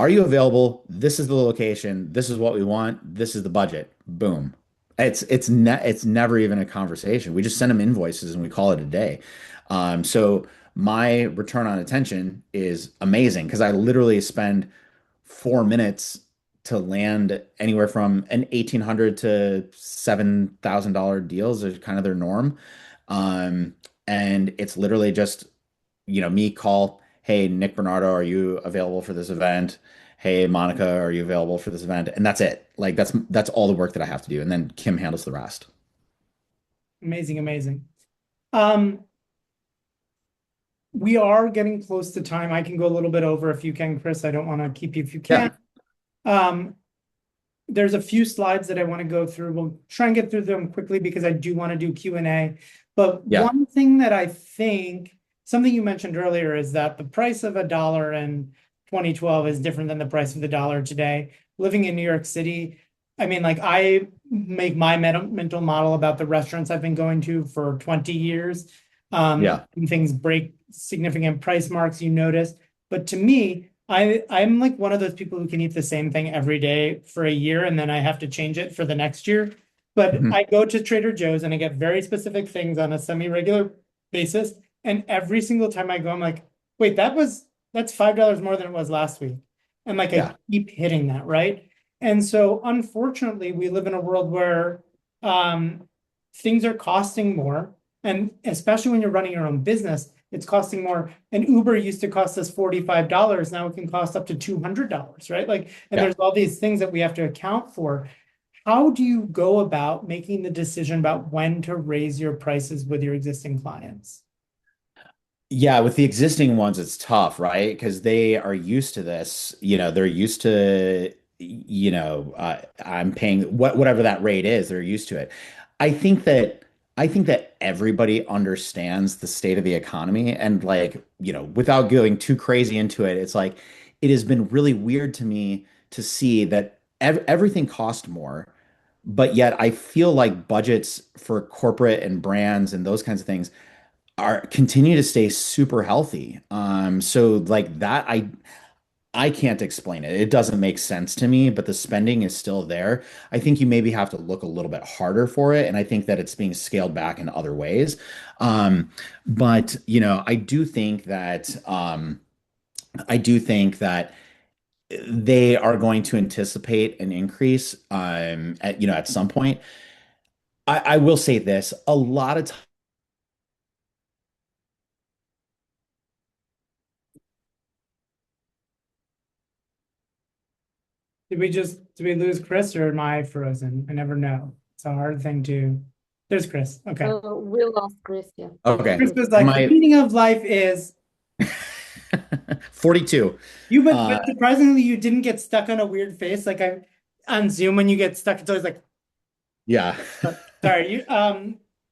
are you available? This is the location. This is what we want. This is the budget. Boom. It's never even a conversation. We just send them invoices and we call it a day. So my return on attention is amazing because I literally spend 4 minutes to land anywhere from an $1,800 to $7,000 deals is kind of their norm. And it's literally just, me call, hey, Nick Bernardo, are you available for this event? Hey, Monica, are you available for this event? And that's it. Like that's all the work that I have to do. And then Kim handles the rest.
Amazing, amazing. We are getting close to time. I can go a little bit over if you can, Chris. I don't want to keep you if you can. There's a few slides that I want to go through. We'll try and get through them quickly because I do want to do Q&A. But one thing that I think, something you mentioned earlier, is that the price of $1 in 2012 is different than the price of the dollar today. Living in New York City, I mean, like I make my mental model about the restaurants I've been going to for 20 years. And things break significant price marks, you notice. But to me, I'm like one of those people who can eat the same thing every day for a year and then I have to change it for the next year. But I go to Trader Joe's and I get very specific things on a semi-regular basis. And every single time I go, I'm like, wait, that's $5 more than it was last week. And like I keep hitting that, right? And so unfortunately, we live in a world where things are costing more. And especially when you're running your own business, it's costing more. And Uber used to cost us $45. Now it can cost up to $200, right? Like, and there's all these things that we have to account for. How do you go about making the decision about when to raise your prices with your existing clients?
Yeah, with the existing ones, it's tough, right? Because they are used to this. They're used to, I'm paying whatever that rate is. They're used to it. I think that everybody understands the state of the economy, and like, without going too crazy into it, it's like it has been really weird to me to see that everything costs more, but yet I feel like budgets for corporate and brands and those kinds of things are continue to stay super healthy. So like that, I can't explain it. It doesn't make sense to me, but the spending is still there. I think you maybe have to look a little bit harder for it, and I think that it's being scaled back in other ways. But I do think that they are going to anticipate an increase at some point. I will say this, a lot of times.
Did we lose Chris, or am I frozen? I never know. It's a hard thing to. There's Chris. Okay.
We lost Chris, yeah.
Okay.
Chris was like, the meaning of life is
42.
But surprisingly, you didn't get stuck on a weird face. Like on Zoom, when you get stuck, it's always like,
yeah.
Sorry,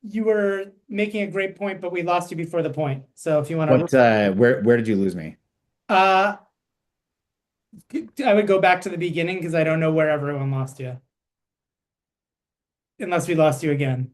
you were making a great point, but we lost you before the point. So if you want
to, where did you lose me?
I would go back to the beginning because I don't know where everyone lost you. Unless we lost you again.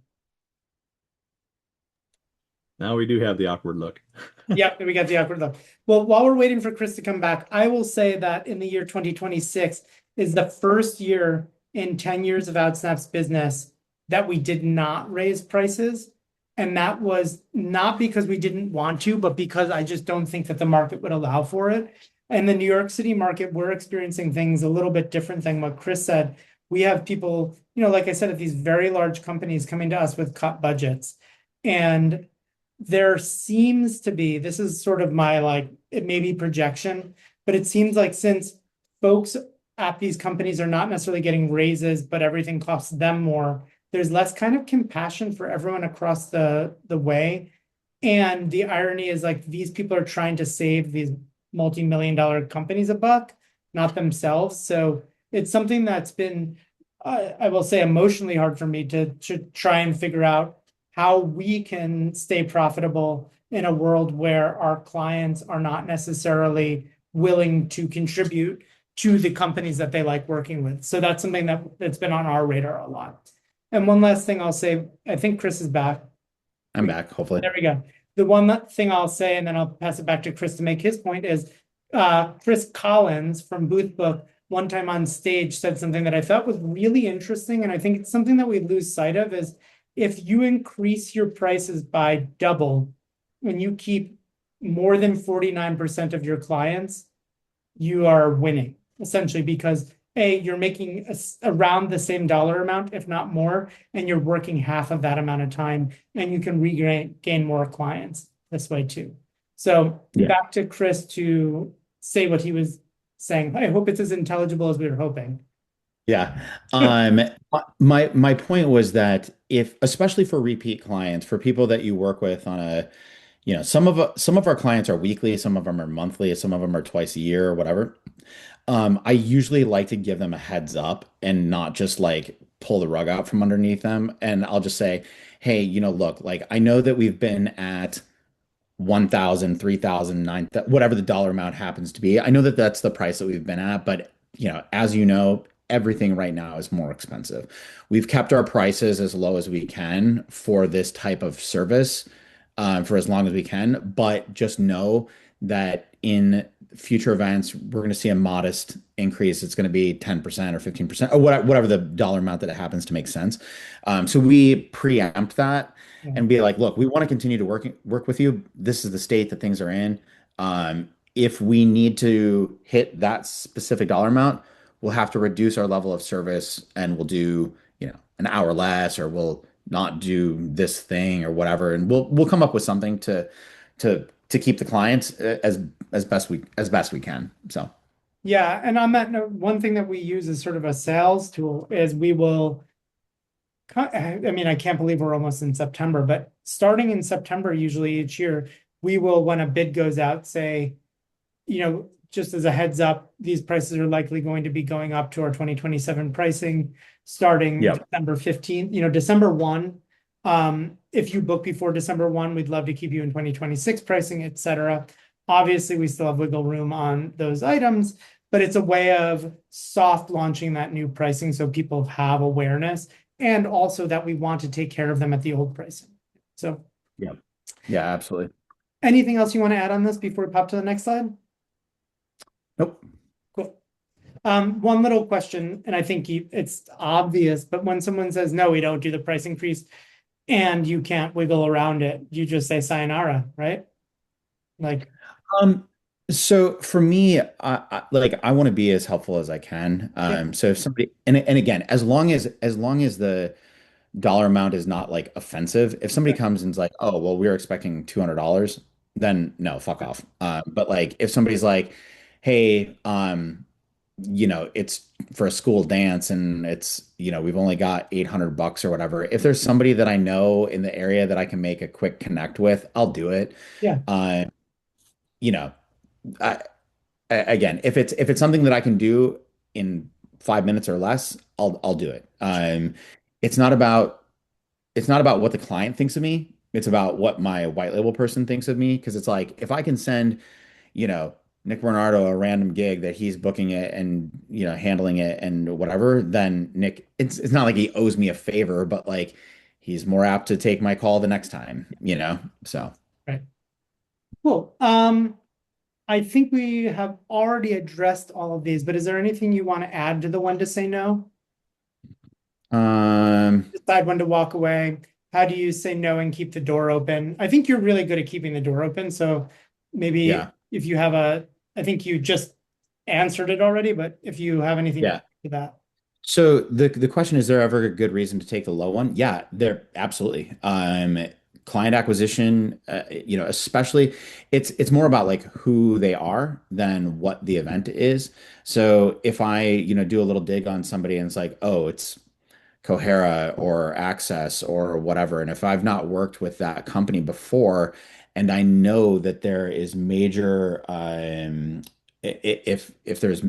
Now we do have the awkward look.
Yeah, we got the awkward look. Well, while we're waiting for Chris to come back, I will say that in the year 2026 is the first year in 10 years of OutSnap's business that we did not raise prices. And that was not because we didn't want to, but because I just don't think that the market would allow for it. And the New York City market, we're experiencing things a little bit different than what Chris said. We have people, like I said, at these very large companies coming to us with cut budgets. And there seems to be, this is sort of my, it may be projection, but it seems like since folks at these companies are not necessarily getting raises, but everything costs them more, there's less kind of compassion for everyone across the way. And the irony is these people are trying to save these multi-million-dollar companies a buck, not themselves. So it's something that's been, I will say, emotionally hard for me to try and figure out how we can stay profitable in a world where our clients are not necessarily willing to contribute to the companies that they like working with. So that's something that's been on our radar a lot. And one last thing I'll say, I think Chris is back.
I'm back, hopefully.
There we go. The one thing I'll say, and then I'll pass it back to Chris to make his point, is Chris Collins from BoothBook one time on stage said something that I thought was really interesting. And I think it's something that we lose sight of is if you increase your prices by double and you keep more than 49% of your clients, you are winning essentially because you're making around the same dollar amount, if not more, and you're working half of that amount of time, and you can gain more clients this way too. So back to Chris to say what he was saying. I hope it's as intelligible as we were hoping.
Yeah. My point was that especially for repeat clients, for people that you work with on a, some of our clients are weekly, some of them are monthly, some of them are twice a year or whatever. I usually like to give them a heads up and not just pull the rug out from underneath them. And I'll just say, hey, look, I know that we've been at 1,000, 3,000, 9,000, whatever the dollar amount happens to be. I know that that's the price that we've been at, but as you know, everything right now is more expensive. We've kept our prices as low as we can for this type of service for as long as we can, but just know that in future events, we're going to see a modest increase. It's going to be 10% or 15% or whatever the dollar amount that it happens to make sense. So we preempt that and be like, look, we want to continue to work with you. This is the state that things are in. If we need to hit that specific dollar amount, we'll have to reduce our level of service and we'll do, an hour less, or we'll not do this thing or whatever. And we'll come up with something to keep the clients as best we can. So
yeah, and on that note, one thing that we use as sort of a sales tool is we will, I mean, I can't believe we're almost in September, but starting in September, usually each year, we will, when a bid goes out, say, just as a heads up, these prices are likely going to be going up to our 2027 pricing starting December 15th, December 1. If you book before December 1, we'd love to keep you in 2026 pricing, et cetera. Obviously, we still have wiggle room on those items, but it's a way of soft launching that new pricing so people have awareness and also that we want to take care of them at the old pricing. So,
yeah, absolutely.
Anything else you want to add on this before we pop to the next slide?
Nope.
Cool. One little question, and I think it's obvious, but when someone says, no, we don't do the price increase and you can't wiggle around it, you just say sayonara, right?
So for me, I want to be as helpful as I can. So if somebody, and again, as long as the dollar amount is not offensive, if somebody comes and is like, oh, well, we're expecting $200, then no, fuck off. But if somebody's like, hey, it's for a school dance and it's, we've only got $800 or whatever. If there's somebody that I know in the area that I can make a quick connect with, I'll do it.
Yeah.
Again, if it's something that I can do in 5 minutes or less, I'll do it. It's not about what the client thinks of me. It's about what my white label person thinks of me. Because it's if I can send, Nick Bernardo a random gig that he's booking it and handling it and whatever, then Nick, it's not like he owes me a favor, but he's more apt to take my call the next time, So
right. Cool. I think we have already addressed all of these, but is there anything you want to add to the when to say no? Decide when to walk away? How do you say no and keep the door open? I think you're really good at keeping the door open. So maybe
Yeah.
if you have I think you just answered it already, but if you have anything
Yeah.
to that.
So the question, is there ever a good reason to take the low one? Yeah, there absolutely. Client acquisition, especially it's more about like who they are than what the event is. So if I, do a little dig on somebody and it's like, oh, it's Cohera or Access or whatever, and if I've not worked with that company before, and I know that there is major if there's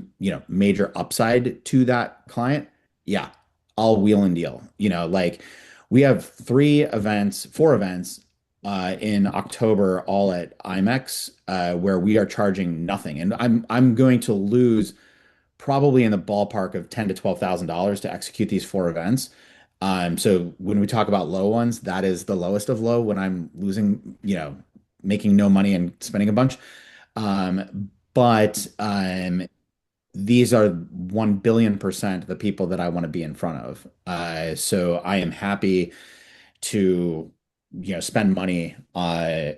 major upside to that client, yeah, I'll wheel and deal. Like we have 4 events in October, all at IMEX, where we are charging nothing, and I'm going to lose probably in the ballpark of $10,000 to $12,000 to execute these 4 events. So when we talk about low ones, that is the lowest of low when I'm losing, making no money and spending a bunch. But these are 1 billion% the people that I want to be in front of. So I am happy to, spend money on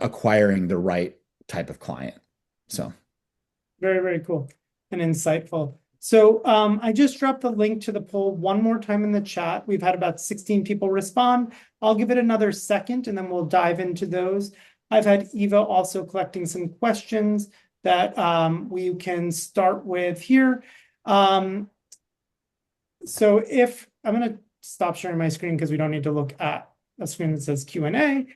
acquiring the right type of client. So.
Very, very cool and insightful. So I just dropped the link to the poll one more time in the chat. We've had about 16 people respond. I'll give it another second and then we'll dive into those. I've had Eva also collecting some questions that we can start with here. So if I'm going to stop sharing my screen because we don't need to look at a screen that says Q&A.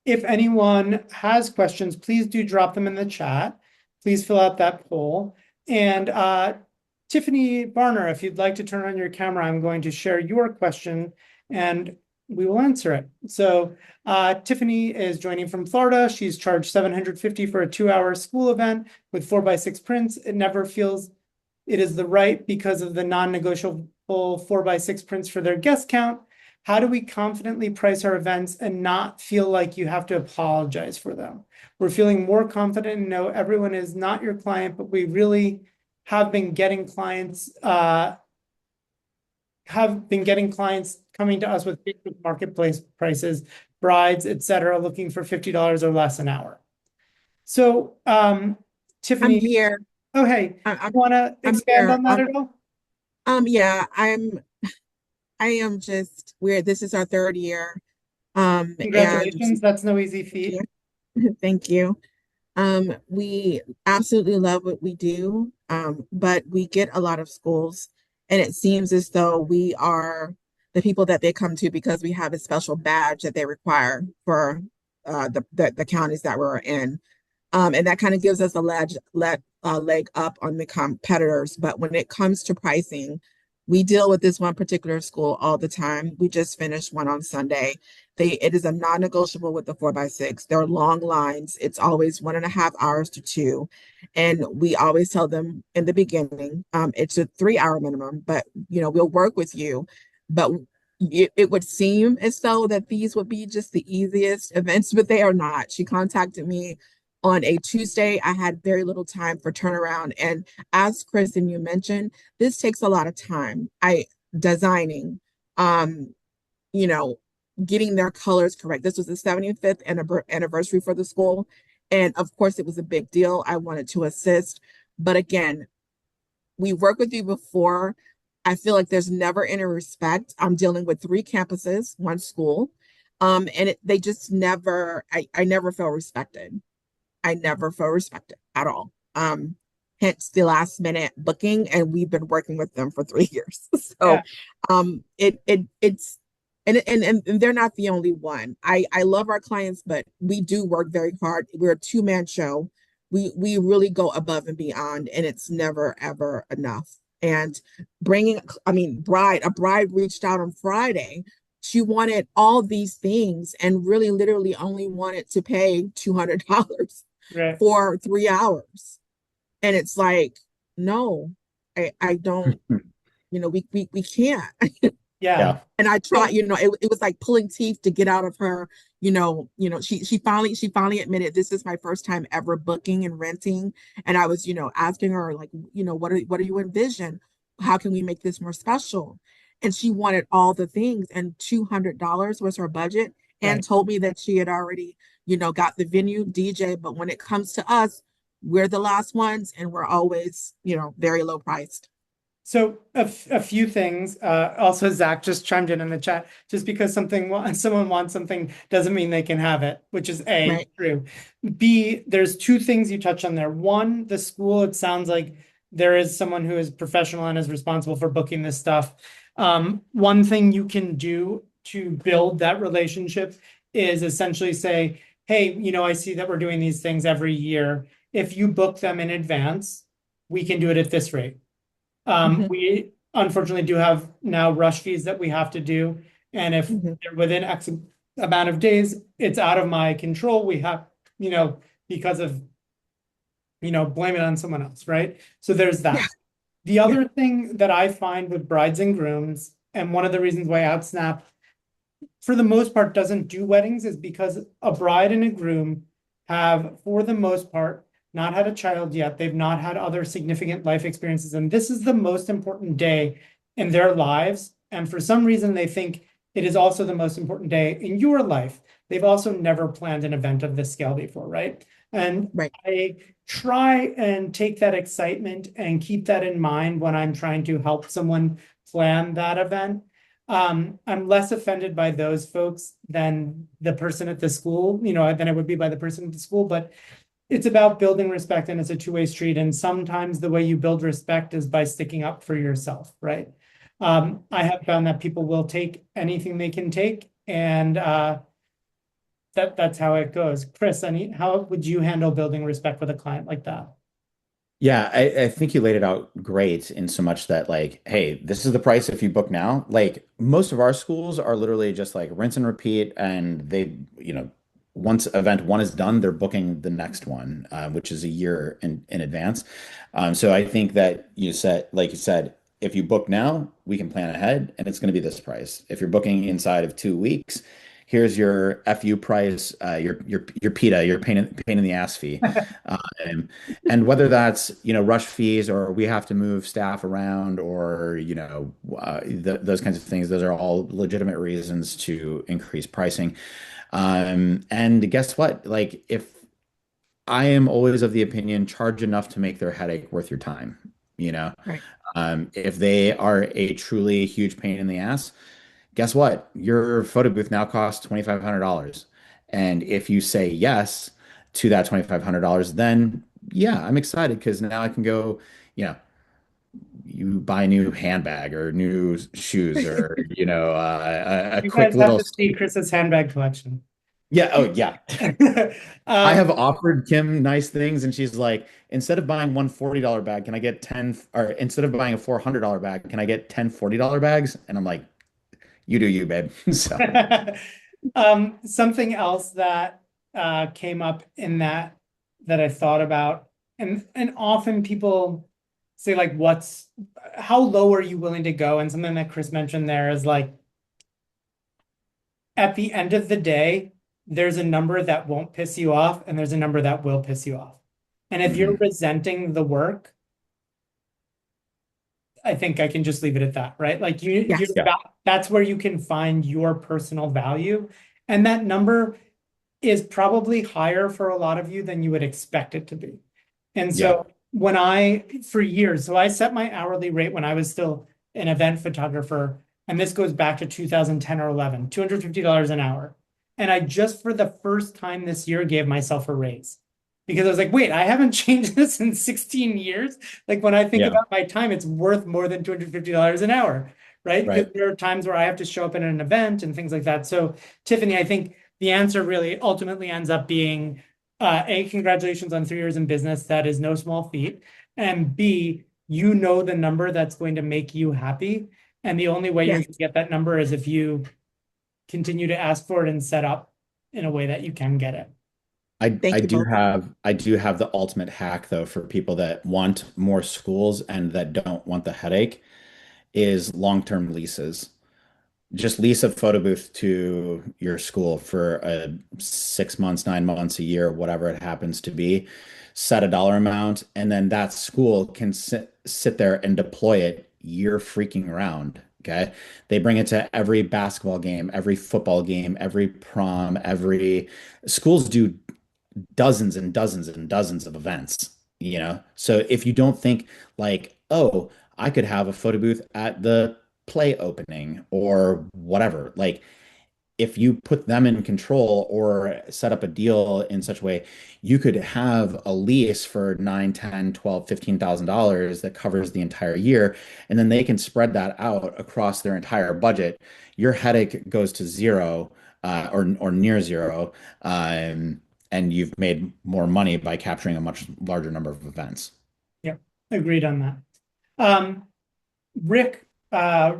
If anyone has questions, please do drop them in the chat. Please fill out that poll. And Tiffani Barner, if you'd like to turn on your camera, I'm going to share your question and we will answer it. So Tiffani is joining from Florida. She's charged $750 for a 2-hour school event with 4x6 prints. It never feels it is the right because of the non-negotiable 4x6 prints for their guest count. How do we confidently price our events and not feel like you have to apologize for them? We're feeling more confident and know everyone is not your client, but we really have been getting clients coming to us with Facebook marketplace prices, brides, etc., looking for $50 or less an hour. So,
I'm
Tiffani,
here.
oh hey,
I'm
want to expand
here.
on that at all?
Yeah, I am just weird. This is our 3rd year.
Congratulations, that's no easy feat.
Thank you. We absolutely love what we do, but we get a lot of schools, and it seems as though we are the people that they come to because we have a special badge that they require for the counties that we're in. And that kind of gives us a leg up on the competitors. But when it comes to pricing, we deal with this one particular school all the time. We just finished one on Sunday. It is a non-negotiable with the 4x6. There are long lines. It's always 1.5 hours to 2. And we always tell them in the beginning, it's a 3-hour minimum, but we'll work with you. But it would seem as though that these would be just the easiest events, but they are not. She contacted me on a Tuesday. I had very little time for turnaround. And as Chris and you mentioned, this takes a lot of time. Designing, getting their colors correct. This was the 75th anniversary for the school. And of course, it was a big deal. I wanted to assist. But again, we worked with you before. I feel like there's never any respect. I'm dealing with 3 campuses, 1 school. And they just never, I never feel respected. I never feel respected at all. Hence the last minute booking, and we've been working with them for 3 years. So, it's and they're not the only one. I love our clients, but we do work very hard. We're a 2-man show. We really go above and beyond, and it's never ever enough. And a bride reached out on Friday. She wanted all these things and really literally only wanted to pay $200 for 3 hours. And it's like, no, I don't, we can't.
Yeah.
And I tried, it was like pulling teeth to get out of her, she finally admitted, this is my first time ever booking and renting. And I was, asking her like, what do you envision? how can we make this more special? And she wanted all the things, and $200 was her budget, and
Right.
told me that she had already, got the venue, DJ, but when it comes to us, we're the last ones, and we're always, very low priced.
So a few things. Also, Zach just chimed in the chat. Just because someone wants something doesn't mean they can have it, which is A,
Right.
true. B, there's two things you touched on there. One, the school, it sounds like there is someone who is professional and is responsible for booking this stuff. One thing you can do to build that relationship is essentially say, hey, I see that we're doing these things every year. If you book them in advance, we can do it at this rate. We unfortunately do have now rush fees that we have to do. And if they're within X amount of days, it's out of my control. We have, because of, blame it on someone else, right? So there's that.
Yeah.
The other thing that I find with brides and grooms, and one of the reasons why OutSnap, for the most part, doesn't do weddings is because a bride and a groom have, for the most part, not had a child yet. They've not had other significant life experiences. And this is the most important day in their lives. And for some reason, they think it is also the most important day in your life. They've also never planned an event of this scale before, right? And I try and take that excitement and keep that in mind when I'm trying to help someone plan that event. I'm less offended by those folks than the person at the school, than I would be by the person at the school, but it's about building respect, and it's a two-way street. And sometimes the way you build respect is by sticking up for yourself, right? I have found that people will take anything they can take, and that's how it goes. Chris, how would you handle building respect with a client like that?
Yeah, I think you laid it out great in so much that like, hey, this is the price if you book now. Like most of our schools are literally just like rinse and repeat, and they, once event one is done, they're booking the next one, which is a year in advance. So I think that like you said, if you book now, we can plan ahead, and it's going to be this price. If you're booking inside of 2 weeks, here's your FU price, your PITA, your pain in the ass fee, and whether that's rush fees, or we have to move staff around, or those kinds of things. Those are all legitimate reasons to increase pricing. And guess what? Like, if I am always of the opinion, charge enough to make their headache worth your time,
Right.
If they are a truly huge pain in the ass, guess what? Your photo booth now costs $2,500. And if you say yes to that $2,500, then yeah, I'm excited because now I can go, you buy a new handbag or new shoes, or a
You
quick
guys have
little.
to see Chris's handbag collection.
Yeah. Oh, yeah. I have offered Kim nice things, and she's like, instead of buying one $40 bag, can I get 10, or instead of buying a $400 bag, can I get 10 $40 bags? And I'm like, you do you, babe. So
something else that came up in that I thought about, and often people say like, how low are you willing to go? And something that Chris mentioned there is like, at the end of the day, there's a number that won't piss you off, and there's a number that will piss you off. And if you're resenting the work, I think I can just leave it at that, right? Like that's where you can find your personal value. And that number is probably higher for a lot of you than you would expect it to be. And so for years, so I set my hourly rate when I was still an event photographer, and this goes back to 2010 or 11, $250 an hour. And I just, for the first time this year, gave myself a raise, because I was like, wait, I haven't changed this in 16 years. Like, when I think about my time, it's worth more than $250 an hour, right? Because there are times where I have to show up in an event and things like that. So Tiffani, I think the answer really ultimately ends up being, A, congratulations on 3 years in business. That is no small feat. And B, the number that's going to make you happy. And the only way you can get that number is if you continue to ask for it and set up in a way that you can get it.
I do have the ultimate hack though for people that want more schools and that don't want the headache, is long-term leases. Just lease a photo booth to your school for 6 months, 9 months, a year, whatever it happens to be. Set a dollar amount, and then that school can sit there and deploy it year freaking round. Okay. They bring it to every basketball game, every football game, every prom, every schools do dozens and dozens and dozens of events, you know? So if you don't think like, oh, I could have a photo booth at the play opening or whatever, like if you put them in control or set up a deal in such a way, you could have a lease for 9, 10, 12, $15,000 that covers the entire year, and then they can spread that out across their entire budget. Your headache goes to zero, or near zero, and you've made more money by capturing a much larger number of events.
Yep, agreed on that. Rick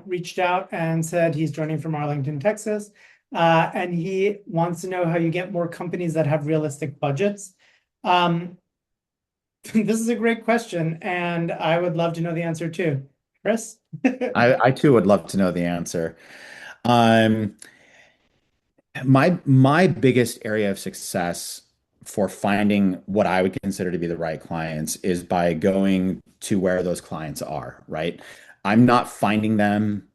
reached out and said he's joining from Arlington, Texas. And he wants to know how you get more companies that have realistic budgets. This is a great question, and I would love to know the answer too. Chris?
I too would love to know the answer. Um, my biggest area of success for finding what I would consider to be the right clients is by going to where those clients are, right? I'm not finding them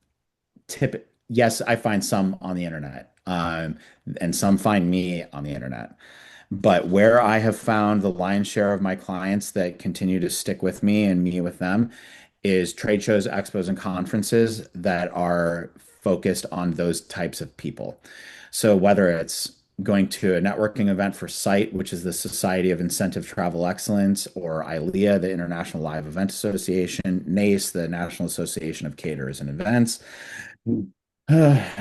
yes, I find some on the internet, and some find me on the internet. But where I have found the lion's share of my clients that continue to stick with me and me with them is trade shows, expos, and conferences that are focused on those types of people. So whether it's going to a networking event for SITE, which is the Society of Incentive Travel Excellence, or ILEA, the International Live Event Association, NACE, the National Association of Caterers and Events,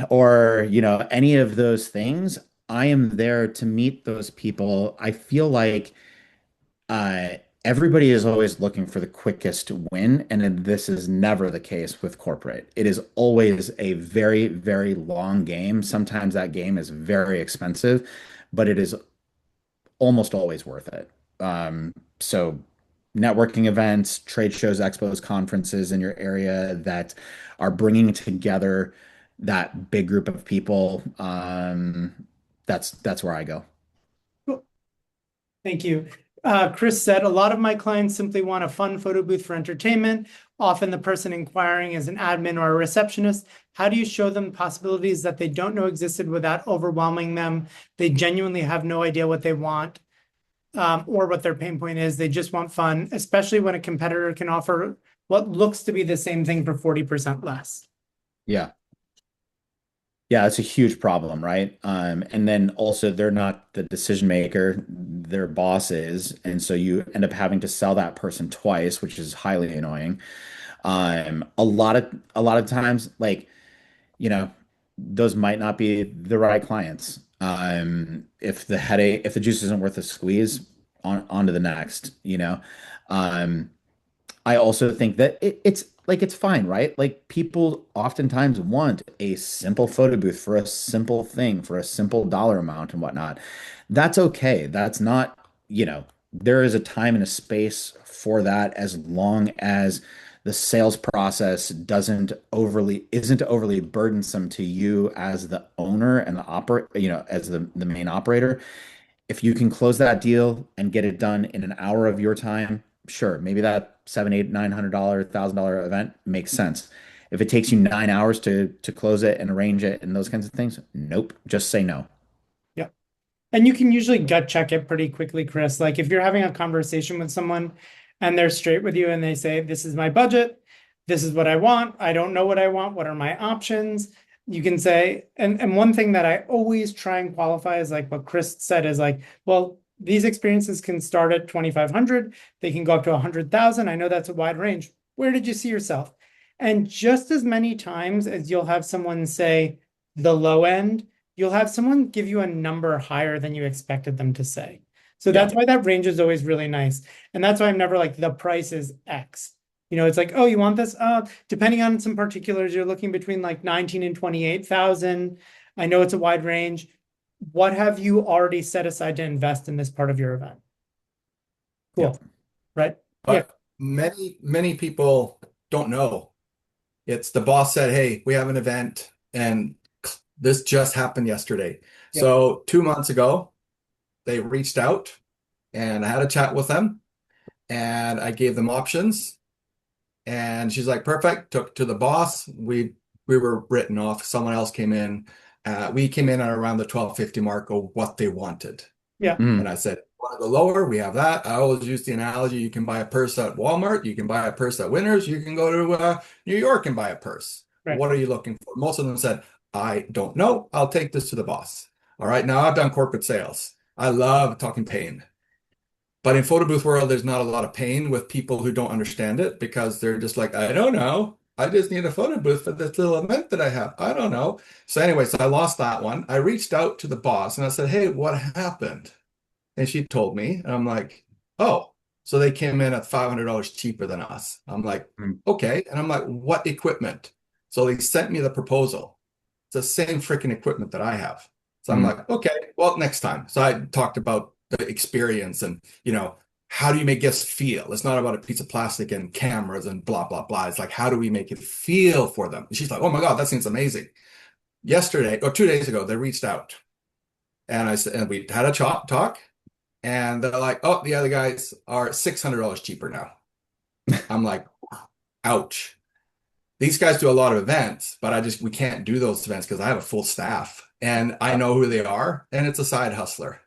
or any of those things, I am there to meet those people. I feel like uh everybody is always looking for the quickest win, and this is never the case with corporate. It is always a very, very long game. Sometimes that game is very expensive, but it is almost always worth it. So networking events, trade shows, expos, conferences in your area that are bringing together that big group of people. That's where I go.
Cool. Thank you. Chris said, a lot of my clients simply want a fun photo booth for entertainment. Often the person inquiring is an admin or a receptionist. How do you show them possibilities that they don't know existed without overwhelming them? They genuinely have no idea what they want, or what their pain point is. They just want fun, especially when a competitor can offer what looks to be the same thing for 40% less.
Yeah. Yeah, it's a huge problem, right? And then also they're not the decision maker, their boss is, and so you end up having to sell that person twice, which is highly annoying. A lot of times, like, those might not be the right clients. If the juice isn't worth the squeeze, on to the next, I also think that it's fine, right? Like people oftentimes want a simple photo booth for a simple thing, for a simple dollar amount and whatnot. That's okay. That's not, there is a time and a space for that as long as the sales process isn't overly burdensome to you as the owner and the as the main operator. If you can close that deal and get it done in an hour of your time, sure, maybe that seven, eight, $900, $1,000 event makes sense. If it takes you 9 hours to close it and arrange it and those kinds of things, nope, just say no.
Yeah. And you can usually gut check it pretty quickly, Chris. Like if you're having a conversation with someone and they're straight with you and they say, this is my budget, this is what I want, I don't know what I want, what are my options? You can say, and one thing that I always try and qualify is like what Chris said is like, well, these experiences can start at 2,500. They can go up to 100,000. I know that's a wide range. Where did you see yourself? And just as many times as you'll have someone say the low end, you'll have someone give you a number higher than you expected them to say. So that's why that range is always really nice. And that's why I'm never like the price is X. It's like, oh, you want this? Depending on some particulars, you're looking between like 19 and 28,000. I know it's a wide range. What have you already set aside to invest in this part of your event? Cool.
Yeah.
Right?
But many people don't know. It's the boss said, hey, we have an event and this just happened yesterday.
Yeah.
So 2 months ago, they reached out and I had a chat with them and I gave them options. And she's like, perfect. Took to the boss. We were written off. Someone else came in. We came in at around the 1250 mark of what they wanted.
Yeah.
And I said, want to go lower? We have that. I always use the analogy, you can buy a purse at Walmart, you can buy a purse at Winners, you can go to New York and buy a purse.
Right.
What are you looking for? Most of them said, I don't know. I'll take this to the boss. All right. Now I've done corporate sales. I love talking pain. But in photo booth world, there's not a lot of pain with people who don't understand it because they're just like, I don't know. I just need a photo booth for this little event that I have. I don't know. So anyway, so I lost that one. I reached out to the boss and I said, hey, what happened? And she told me, and I'm like, oh, so they came in at $500 cheaper than us. I'm like, okay. And I'm like, what equipment? So they sent me the proposal. It's the same freaking equipment that I have. So I'm like, okay, well, next time. So I talked about the experience and, how do you make guests feel? It's not about a piece of plastic and cameras and blah, blah, blah. It's like, how do we make it feel for them? And she's like, oh my God, that seems amazing. Yesterday or 2 days ago, they reached out and I said, and we had a talk and they're like, oh, the other guys are $600 cheaper now. I'm like, ouch. These guys do a lot of events, but we can't do those events because I have a full staff and I know who they are and it's a side hustler.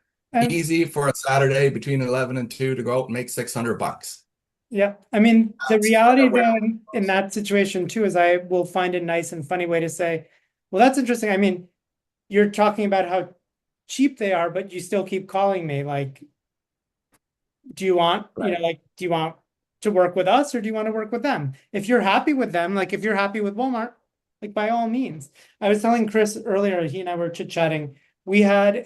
Easy for a Saturday between 11 and 2 to go out and make $600.
Yeah. I mean, the reality though in that situation too is I will find a nice and funny way to say, well, that's interesting. I mean, you're talking about how cheap they are, but you still keep calling me. Like, do you want, do you want to work with us or do you want to work with them? If you're happy with them, like if you're happy with Walmart, like by all means. I was telling Chris earlier, he and I were chit-chatting. We had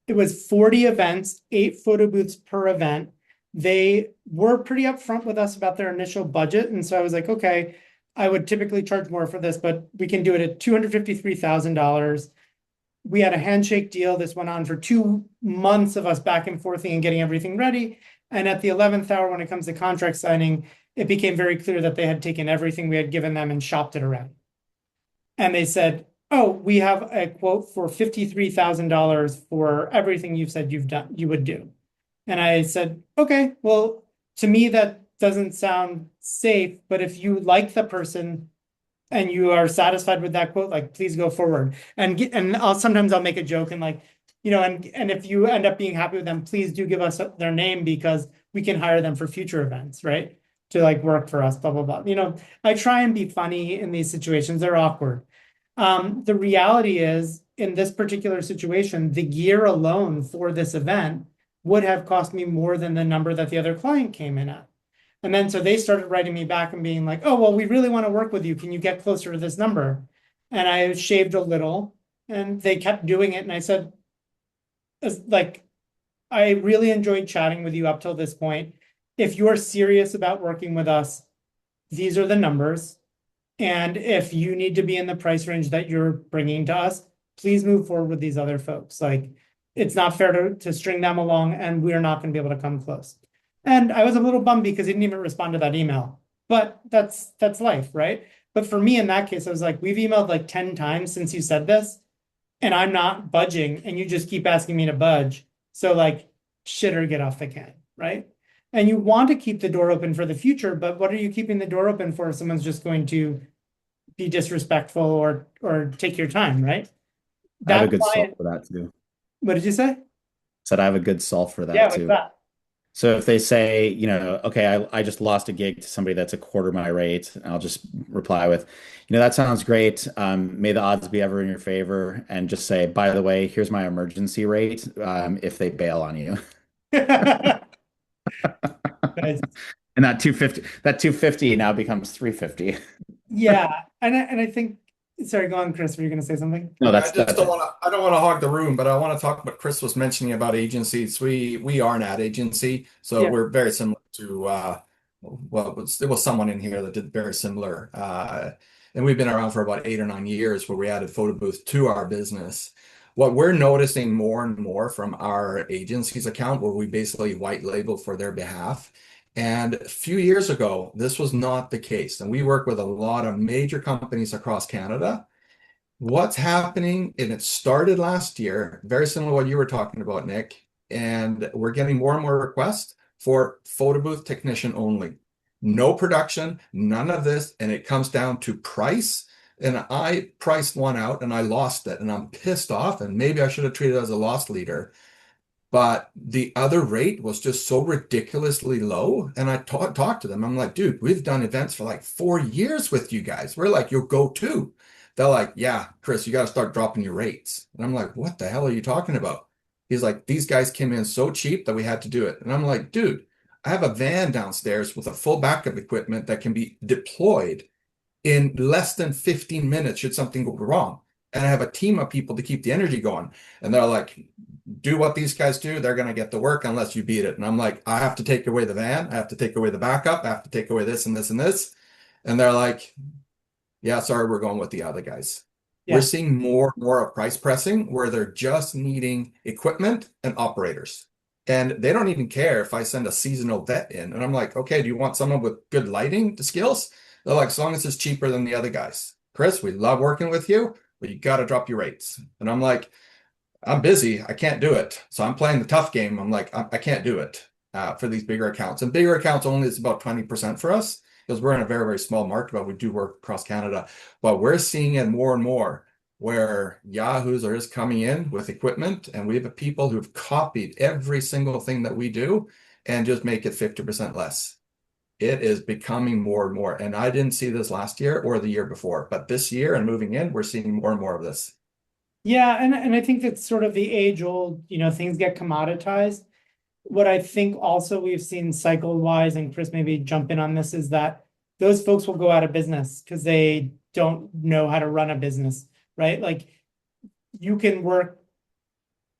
it was 40 events, 8 photo booths per event. They were pretty upfront with us about their initial budget. And so I was like, okay, I would typically charge more for this, but we can do it at $253,000. We had a handshake deal. This went on for 2 months of us back and forthing and getting everything ready. And at the 11th hour, when it comes to contract signing, it became very clear that they had taken everything we had given them and shopped it around. And they said, oh, we have a quote for $53,000 for everything you've said you would do. And I said, okay, well, to me, that doesn't sound safe, but if you like the person and you are satisfied with that quote, like, please go forward. And sometimes I'll make a joke and like, and if you end up being happy with them, please do give us their name because we can hire them for future events, right? To like work for us, blah, blah, blah. I try and be funny in these situations. They're awkward. The reality is, in this particular situation, the gear alone for this event would have cost me more than the number that the other client came in at. And then so they started writing me back and being like, oh, well, we really want to work with you. Can you get closer to this number? And I shaved a little and they kept doing it. And I said, like, I really enjoyed chatting with you up till this point. If you're serious about working with us, these are the numbers. And if you need to be in the price range that you're bringing to us, please move forward with these other folks. Like, it's not fair to string them along and we're not going to be able to come close. And I was a little bummed because he didn't even respond to that email, but that's life, right? But for me in that case, I was like, we've emailed like 10 times since you said this and I'm not budging and you just keep asking me to budge. So like, shit or get off the can, right? And you want to keep the door open for the future, but what are you keeping the door open for if someone's just going to be disrespectful or take your time, right?
I have a good solve for that too.
What did you say?
Said I have a good solve for that
Yeah,
too.
what's that?
So if they say, okay, I just lost a gig to somebody that's a quarter my rate, I'll just reply with, that sounds great. May the odds be ever in your favor. And just say, by the way, here's my emergency rate if they bail on you.
Nice.
And that 250 now becomes 350.
Yeah. And I think, sorry, go on, Chris, were you going to say something?
No,
I don't want to hog the room, but I want to talk what Chris was mentioning about agencies. We are an ad agency, so
Yeah.
we're very similar to there was someone in here that did very similar. And we've been around for about 8 or 9 years where we added photo booth to our business. What we're noticing more and more from our agency's account, where we basically white label for their behalf. And a few years ago, this was not the case. And we work with a lot of major companies across Canada. What's happening, and it started last year, very similar to what you were talking about, Nick, and we're getting more and more requests. for photo booth technician only. No production, none of this, and it comes down to price. And I priced one out and I lost it, and I'm pissed off, and maybe I should have treated it as a loss leader. But the other rate was just so ridiculously low. And I talked to them. I'm like, dude, we've done events for like 4 years with you guys. We're like your go-to. They're like, yeah, Chris, you got to start dropping your rates. And I'm like, what the hell are you talking about? He's like, these guys came in so cheap that we had to do it. And I'm like, dude, I have a van downstairs with a full backup equipment that can be deployed in less than 15 minutes should something go wrong. And I have a team of people to keep the energy going. And they're like, do what these guys do. They're going to get the work unless you beat it. And I'm like, I have to take away the van. I have to take away the backup. I have to take away this and this and this. And they're like, yeah, sorry, we're going with the other guys.
Yeah.
We're seeing more and more of price pressing where they're just needing equipment and operators. And they don't even care if I send a seasonal vet in. And I'm like, okay, do you want someone with good lighting skills? They're like, as long as it's cheaper than the other guys. Chris, we love working with you, but you got to drop your rates. And I'm like, I'm busy. I can't do it. So I'm playing the tough game. I'm like, I can't do it for these bigger accounts. And bigger accounts only is about 20% for us because we're in a very, very small market, but we do work across Canada. But we're seeing it more and more where Yahoos are just coming in with equipment, and we have people who've copied every single thing that we do and just make it 50% less. It is becoming more and more. And I didn't see this last year or the year before, but this year and moving in, we're seeing more and more of this.
Yeah, and I think that's sort of the age-old, things get commoditized. What I think also we've seen cycle-wise, and Chris maybe jump in on this, is that those folks will go out of business because they don't know how to run a business, right? Like you can work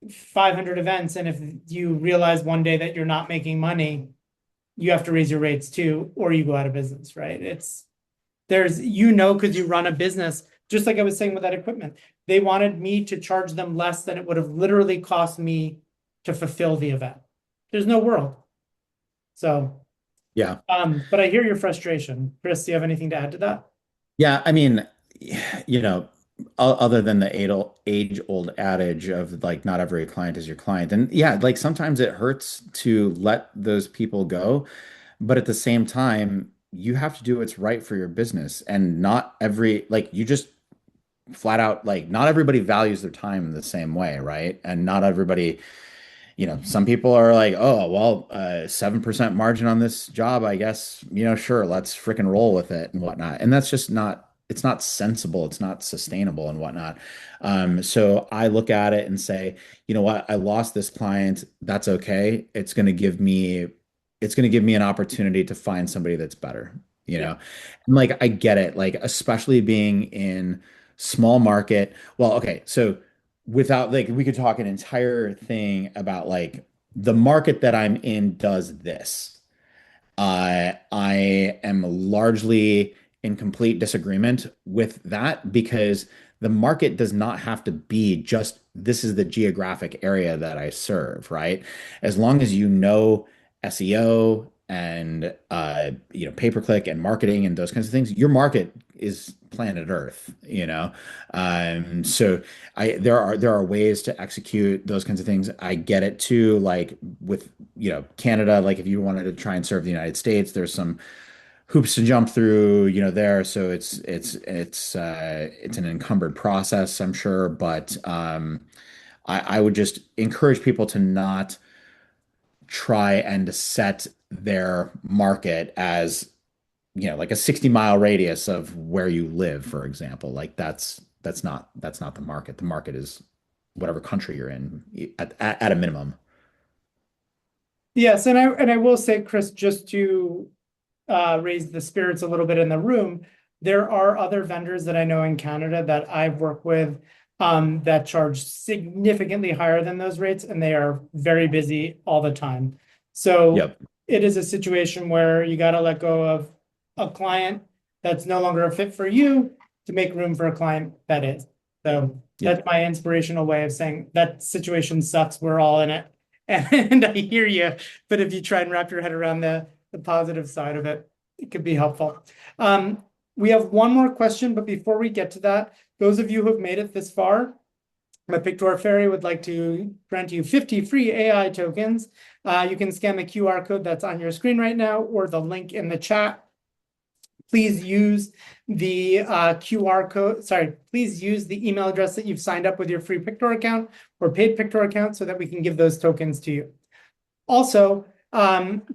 500 events, and if you realize one day that you're not making money, you have to raise your rates too, or you go out of business, right? Because you run a business, just like I was saying with that equipment. They wanted me to charge them less than it would have literally cost me to fulfill the event. There's no world. So,
Yeah.
But I hear your frustration. Chris, do you have anything to add to that?
Yeah, I mean, other than the age-old adage of like not every client is your client. And yeah, like sometimes it hurts to let those people go, but at the same time, you have to do what's right for your business. And not you just flat out, like not everybody values their time the same way, right? And not everybody, some people are like, oh, well, 7% margin on this job, I guess, sure, let's freaking roll with it and whatnot. And that's just it's not sensible. It's not sustainable and whatnot. So I look at it and say, you know what? I lost this client. That's okay. It's going to give me an opportunity to find somebody that's better, And like, I get it. Like, especially being in small market. Well, okay. So without we could talk an entire thing about like the market that I'm in does this. I am largely in complete disagreement with that because the market does not have to be just this is the geographic area that I serve, right? As long as you know SEO and pay-per-click and marketing and those kinds of things, your market is planet Earth, So there are ways to execute those kinds of things. I get it too, like with Canada, like if you wanted to try and serve the United States, there's some hoops to jump through, there. So it's an encumbered process, I'm sure, but I would just encourage people to not try and set their market as like a 60-mile radius of where you live, for example. Like that's not the market. The market is whatever country you're in at a minimum.
Yes, and I will say, Chris, just to raise the spirits a little bit in the room, there are other vendors that I know in Canada that I've worked with that charge significantly higher than those rates, and they are very busy all the time. So
Yep.
It is a situation where you got to let go of a client that's no longer a fit for you to make room for a client that is. So that's my inspirational way of saying that situation sucks. We're all in it. And I hear you. But if you try and wrap your head around the positive side of it, it could be helpful. We have one more question, but before we get to that, those of you who have made it this far, But Pictor Fairy would like to grant you 50 free AI tokens. You can scan the QR code that's on your screen right now or the link in the chat. Please use the QR code. Sorry, please use the email address that you've signed up with your free Pictor account or paid Pictor account so that we can give those tokens to you. Also,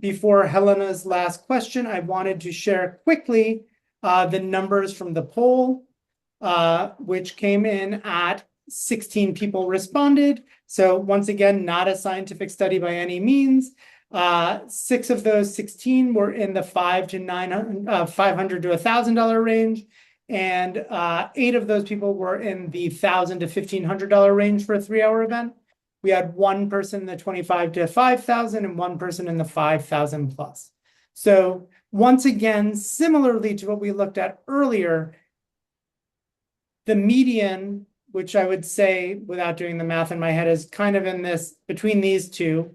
before Helena's last question, I wanted to share quickly the numbers from the poll, which came in at 16 people responded. So once again, not a scientific study by any means. 6 of those 16 were in the $500 to $1,000 range, and 8 of those people were in the $1,000 to $1,500 range for a 3-hour event. We had 1 person in the 25 to 5,000 and 1 person in the 5,000 plus. So once again, similarly to what we looked at earlier, the median, which I would say, without doing the math in my head, is kind of in this, between these two.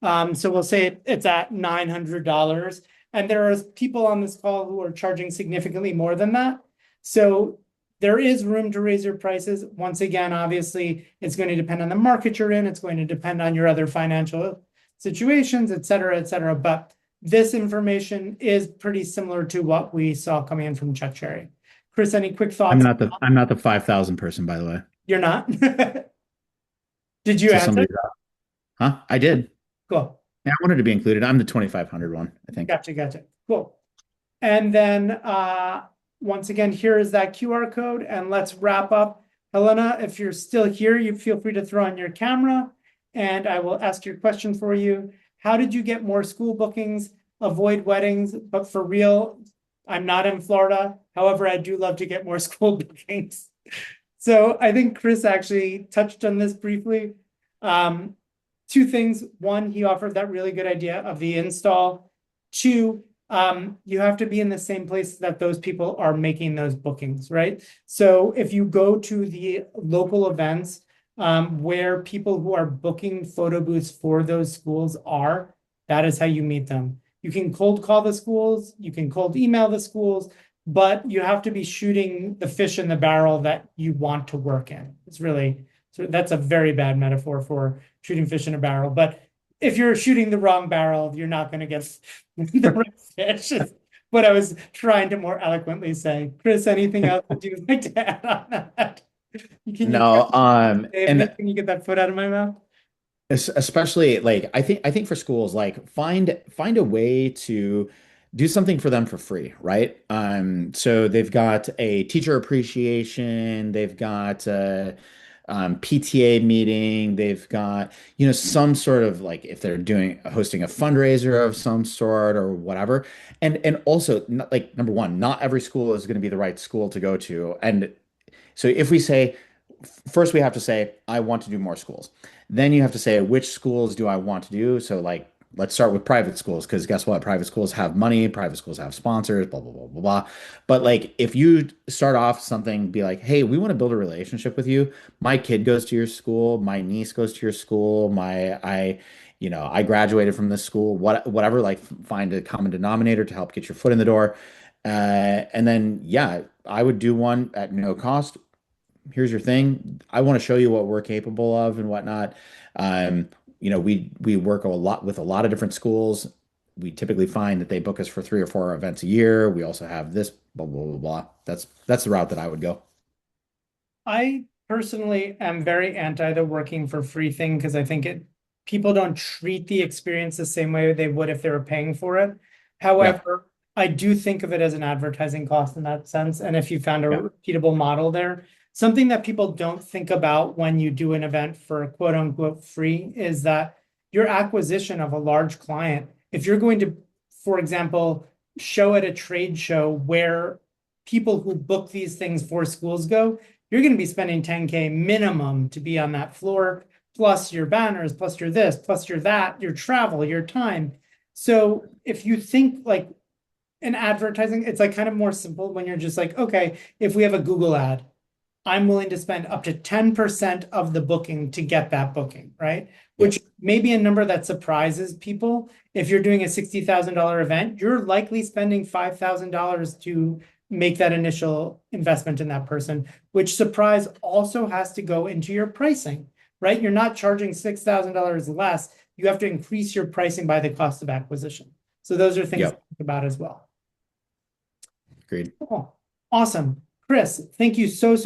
So we'll say it's at $900. And there are people on this call who are charging significantly more than that. So there is room to raise your prices. Once again, obviously, it's going to depend on the market you're in. It's going to depend on your other financial situations, et cetera, et cetera. But this information is pretty similar to what we saw coming in from Chuck Cherry. Chris, any quick thoughts?
I'm not the 5,000 person, by the way.
You're not? Did you answer?
Huh? I did.
Cool.
Yeah, I wanted to be included. I'm the 2,500 one, I think.
Gotcha. Cool. And then once again, here is that QR code, and let's wrap up. Helena, if you're still here, you feel free to throw on your camera, and I will ask your question for you. How did you get more school bookings? Avoid weddings, but for real, I'm not in Florida. However, I do love to get more school bookings. So I think Chris actually touched on this briefly. 2 things. 1, he offered that really good idea of the install. 2, you have to be in the same place that those people are making those bookings, right? So if you go to the local events where people who are booking photo booths for those schools are, that is how you meet them. You can cold call the schools, you can cold email the schools, but you have to be shooting the fish in the barrel that you want to work in. It's really, so that's a very bad metaphor for shooting fish in a barrel. But if you're shooting the wrong barrel, you're not going to get the right fish. What I was trying to more eloquently say. Chris, anything else that you would like to add on that? Can you get that foot out of my mouth?
Especially like I think for schools, like find a way to do something for them for free, right? So they've got a teacher appreciation, they've got PTA meeting, they've got, some sort of, like, if they're hosting a fundraiser of some sort or whatever. And also, like, number one, not every school is going to be the right school to go to. And so if we say, first we have to say, I want to do more schools. Then you have to say, which schools do I want to do? So, like, let's start with private schools, because guess what? Private schools have money, private schools have sponsors, blah, blah, blah, blah, blah. But, like, if you start off something, be like, hey, we want to build a relationship with you. My kid goes to your school, my niece goes to your school, I graduated from this school, whatever, like, find a common denominator to help get your foot in the door. And then, yeah, I would do one at no cost. Here's your thing. I want to show you what we're capable of and whatnot. We work a lot with a lot of different schools. We typically find that they book us for 3 or 4 events a year. We also have this, blah, blah, blah, blah. That's the route that I would go.
I personally am very anti the working for free thing, because I think people don't treat the experience the same way they would if they were paying for it. However, I do think of it as an advertising cost in that sense. And if you found a repeatable model there, something that people don't think about when you do an event for quote unquote free is that your acquisition of a large client, if you're going to, for example, show at a trade show where people who book these things for schools go, you're going to be spending $10K minimum to be on that floor, plus your banners, plus your this, plus your that, your travel, your time. So if you think like in advertising, it's like kind of more simple when you're just like, okay, if we have a Google ad, I'm willing to spend up to 10% of the booking to get that booking, right? Which may be a number that surprises people. If you're doing a $60,000 event, you're likely spending $5,000 to make that initial investment in that person, which surprise also has to go into your pricing, right? You're not charging $6,000 less. You have to increase your pricing by the cost of acquisition. So those are things to think about as well.
Agreed.
Cool. Awesome. Chris, thank you so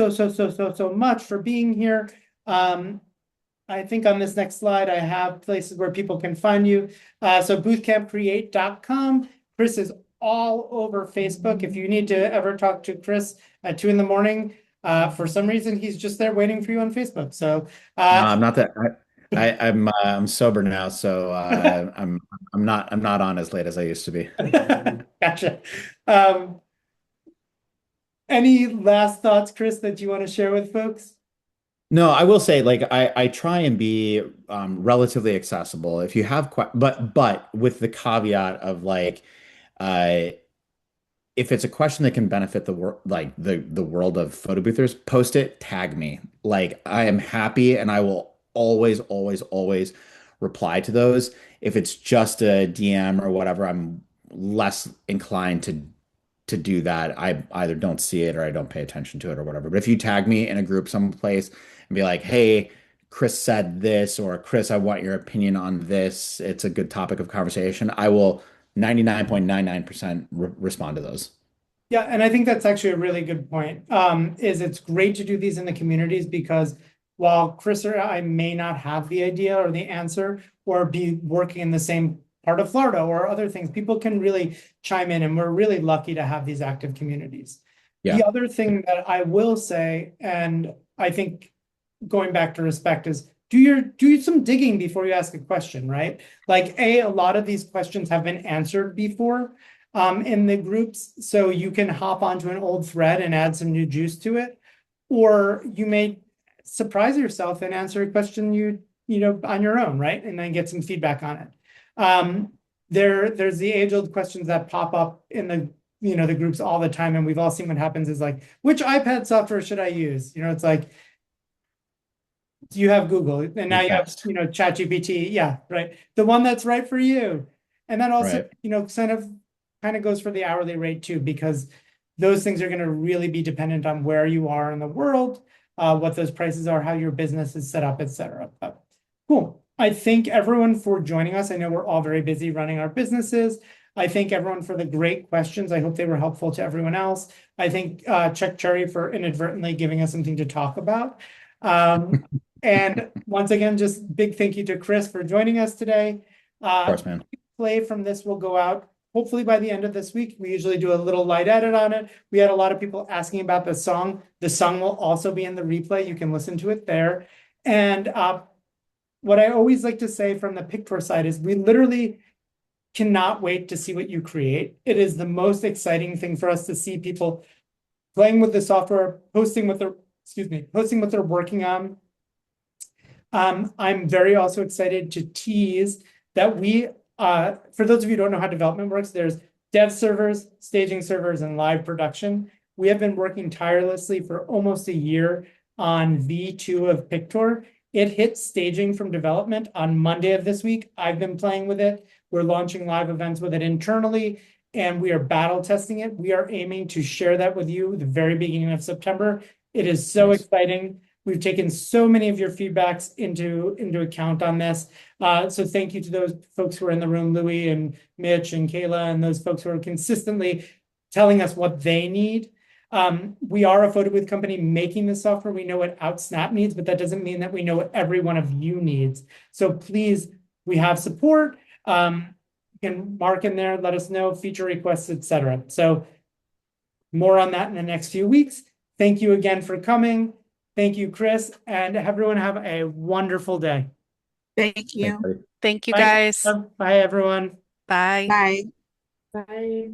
much for being here. I think on this next slide, I have places where people can find you. So bootcampcreate.com. Chris is all over Facebook. If you need to ever talk to Chris at 2 a.m, for some reason, he's just there waiting for you on Facebook. So
No, I'm not that. I'm sober now, so I'm not on as late as I used to be.
Gotcha. Any last thoughts, Chris, that you want to share with folks?
No, I will say, like, I try and be relatively accessible. If you have but with the caveat of like, if it's a question that can benefit the world, like the world of photo boothers, post it, tag me. Like, I am happy, and I will always reply to those. If it's just a DM or whatever, I'm less inclined to do that. I either don't see it or I don't pay attention to it or whatever. But if you tag me in a group someplace and be like, hey, Chris said this, or Chris, I want your opinion on this, it's a good topic of conversation, I will 99.99% respond to those.
Yeah, and I think that's actually a really good point. Is it's great to do these in the communities, because while Chris or I may not have the idea or the answer or be working in the same part of Florida or other things, people can really chime in, and we're really lucky to have these active communities.
Yeah.
The other thing that I will say, and I think going back to respect, is do some digging before you ask a question, right? Like, a lot of these questions have been answered before in the groups, so you can hop onto an old thread and add some new juice to it, or you may surprise yourself and answer a question you know on your own, right? And then get some feedback on it. There's the age-old questions that pop up in the groups all the time, and we've all seen what happens is like, which iPad software should I use? It's like, do you have Google? And now you have, ChatGPT. Yeah, right. The one that's right for you. And then also,
Right.
kind of goes for the hourly rate too, because those things are going to really be dependent on where you are in the world, what those prices are, how your business is set up, etc. Cool. I thank everyone for joining us. I know we're all very busy running our businesses. I thank everyone for the great questions. I hope they were helpful to everyone else. I thank Chuck Cherry for inadvertently giving us something to talk about. And once again, just big thank you to Chris for joining us today.
Of course, man.
Play from this will go out hopefully by the end of this week. We usually do a little light edit on it. We had a lot of people asking about the song. The song will also be in the replay. You can listen to it there. And what I always like to say from the Pictor side is we literally cannot wait to see what you create. It is the most exciting thing for us to see people playing with the software, posting what they're working on. I'm very also excited to tease that we, for those of you who don't know how development works, there's dev servers, staging servers, and live production. We have been working tirelessly for almost a year on V2 of Pictor. It hit staging from development on Monday of this week. I've been playing with it. We're launching live events with it internally, and we are battle testing it. We are aiming to share that with you at the very beginning of September. It is so exciting. We've taken so many of your feedbacks into account on this. So thank you to those folks who are in the room, Louie and Mitch and Kayla, and those folks who are consistently telling us what they need. We are a photo booth company making the software. We know what OutSnapped needs, but that doesn't mean that we know what every one of you needs. So please, we have support. You can mark in there, let us know, feature requests, etc. So more on that in the next few weeks. Thank you again for coming. Thank you, Chris, and everyone have a wonderful day.
Thank you.
Thanks, buddy.
Thank you,
Bye.
guys.
Bye, everyone.
Bye.
Bye.
Bye.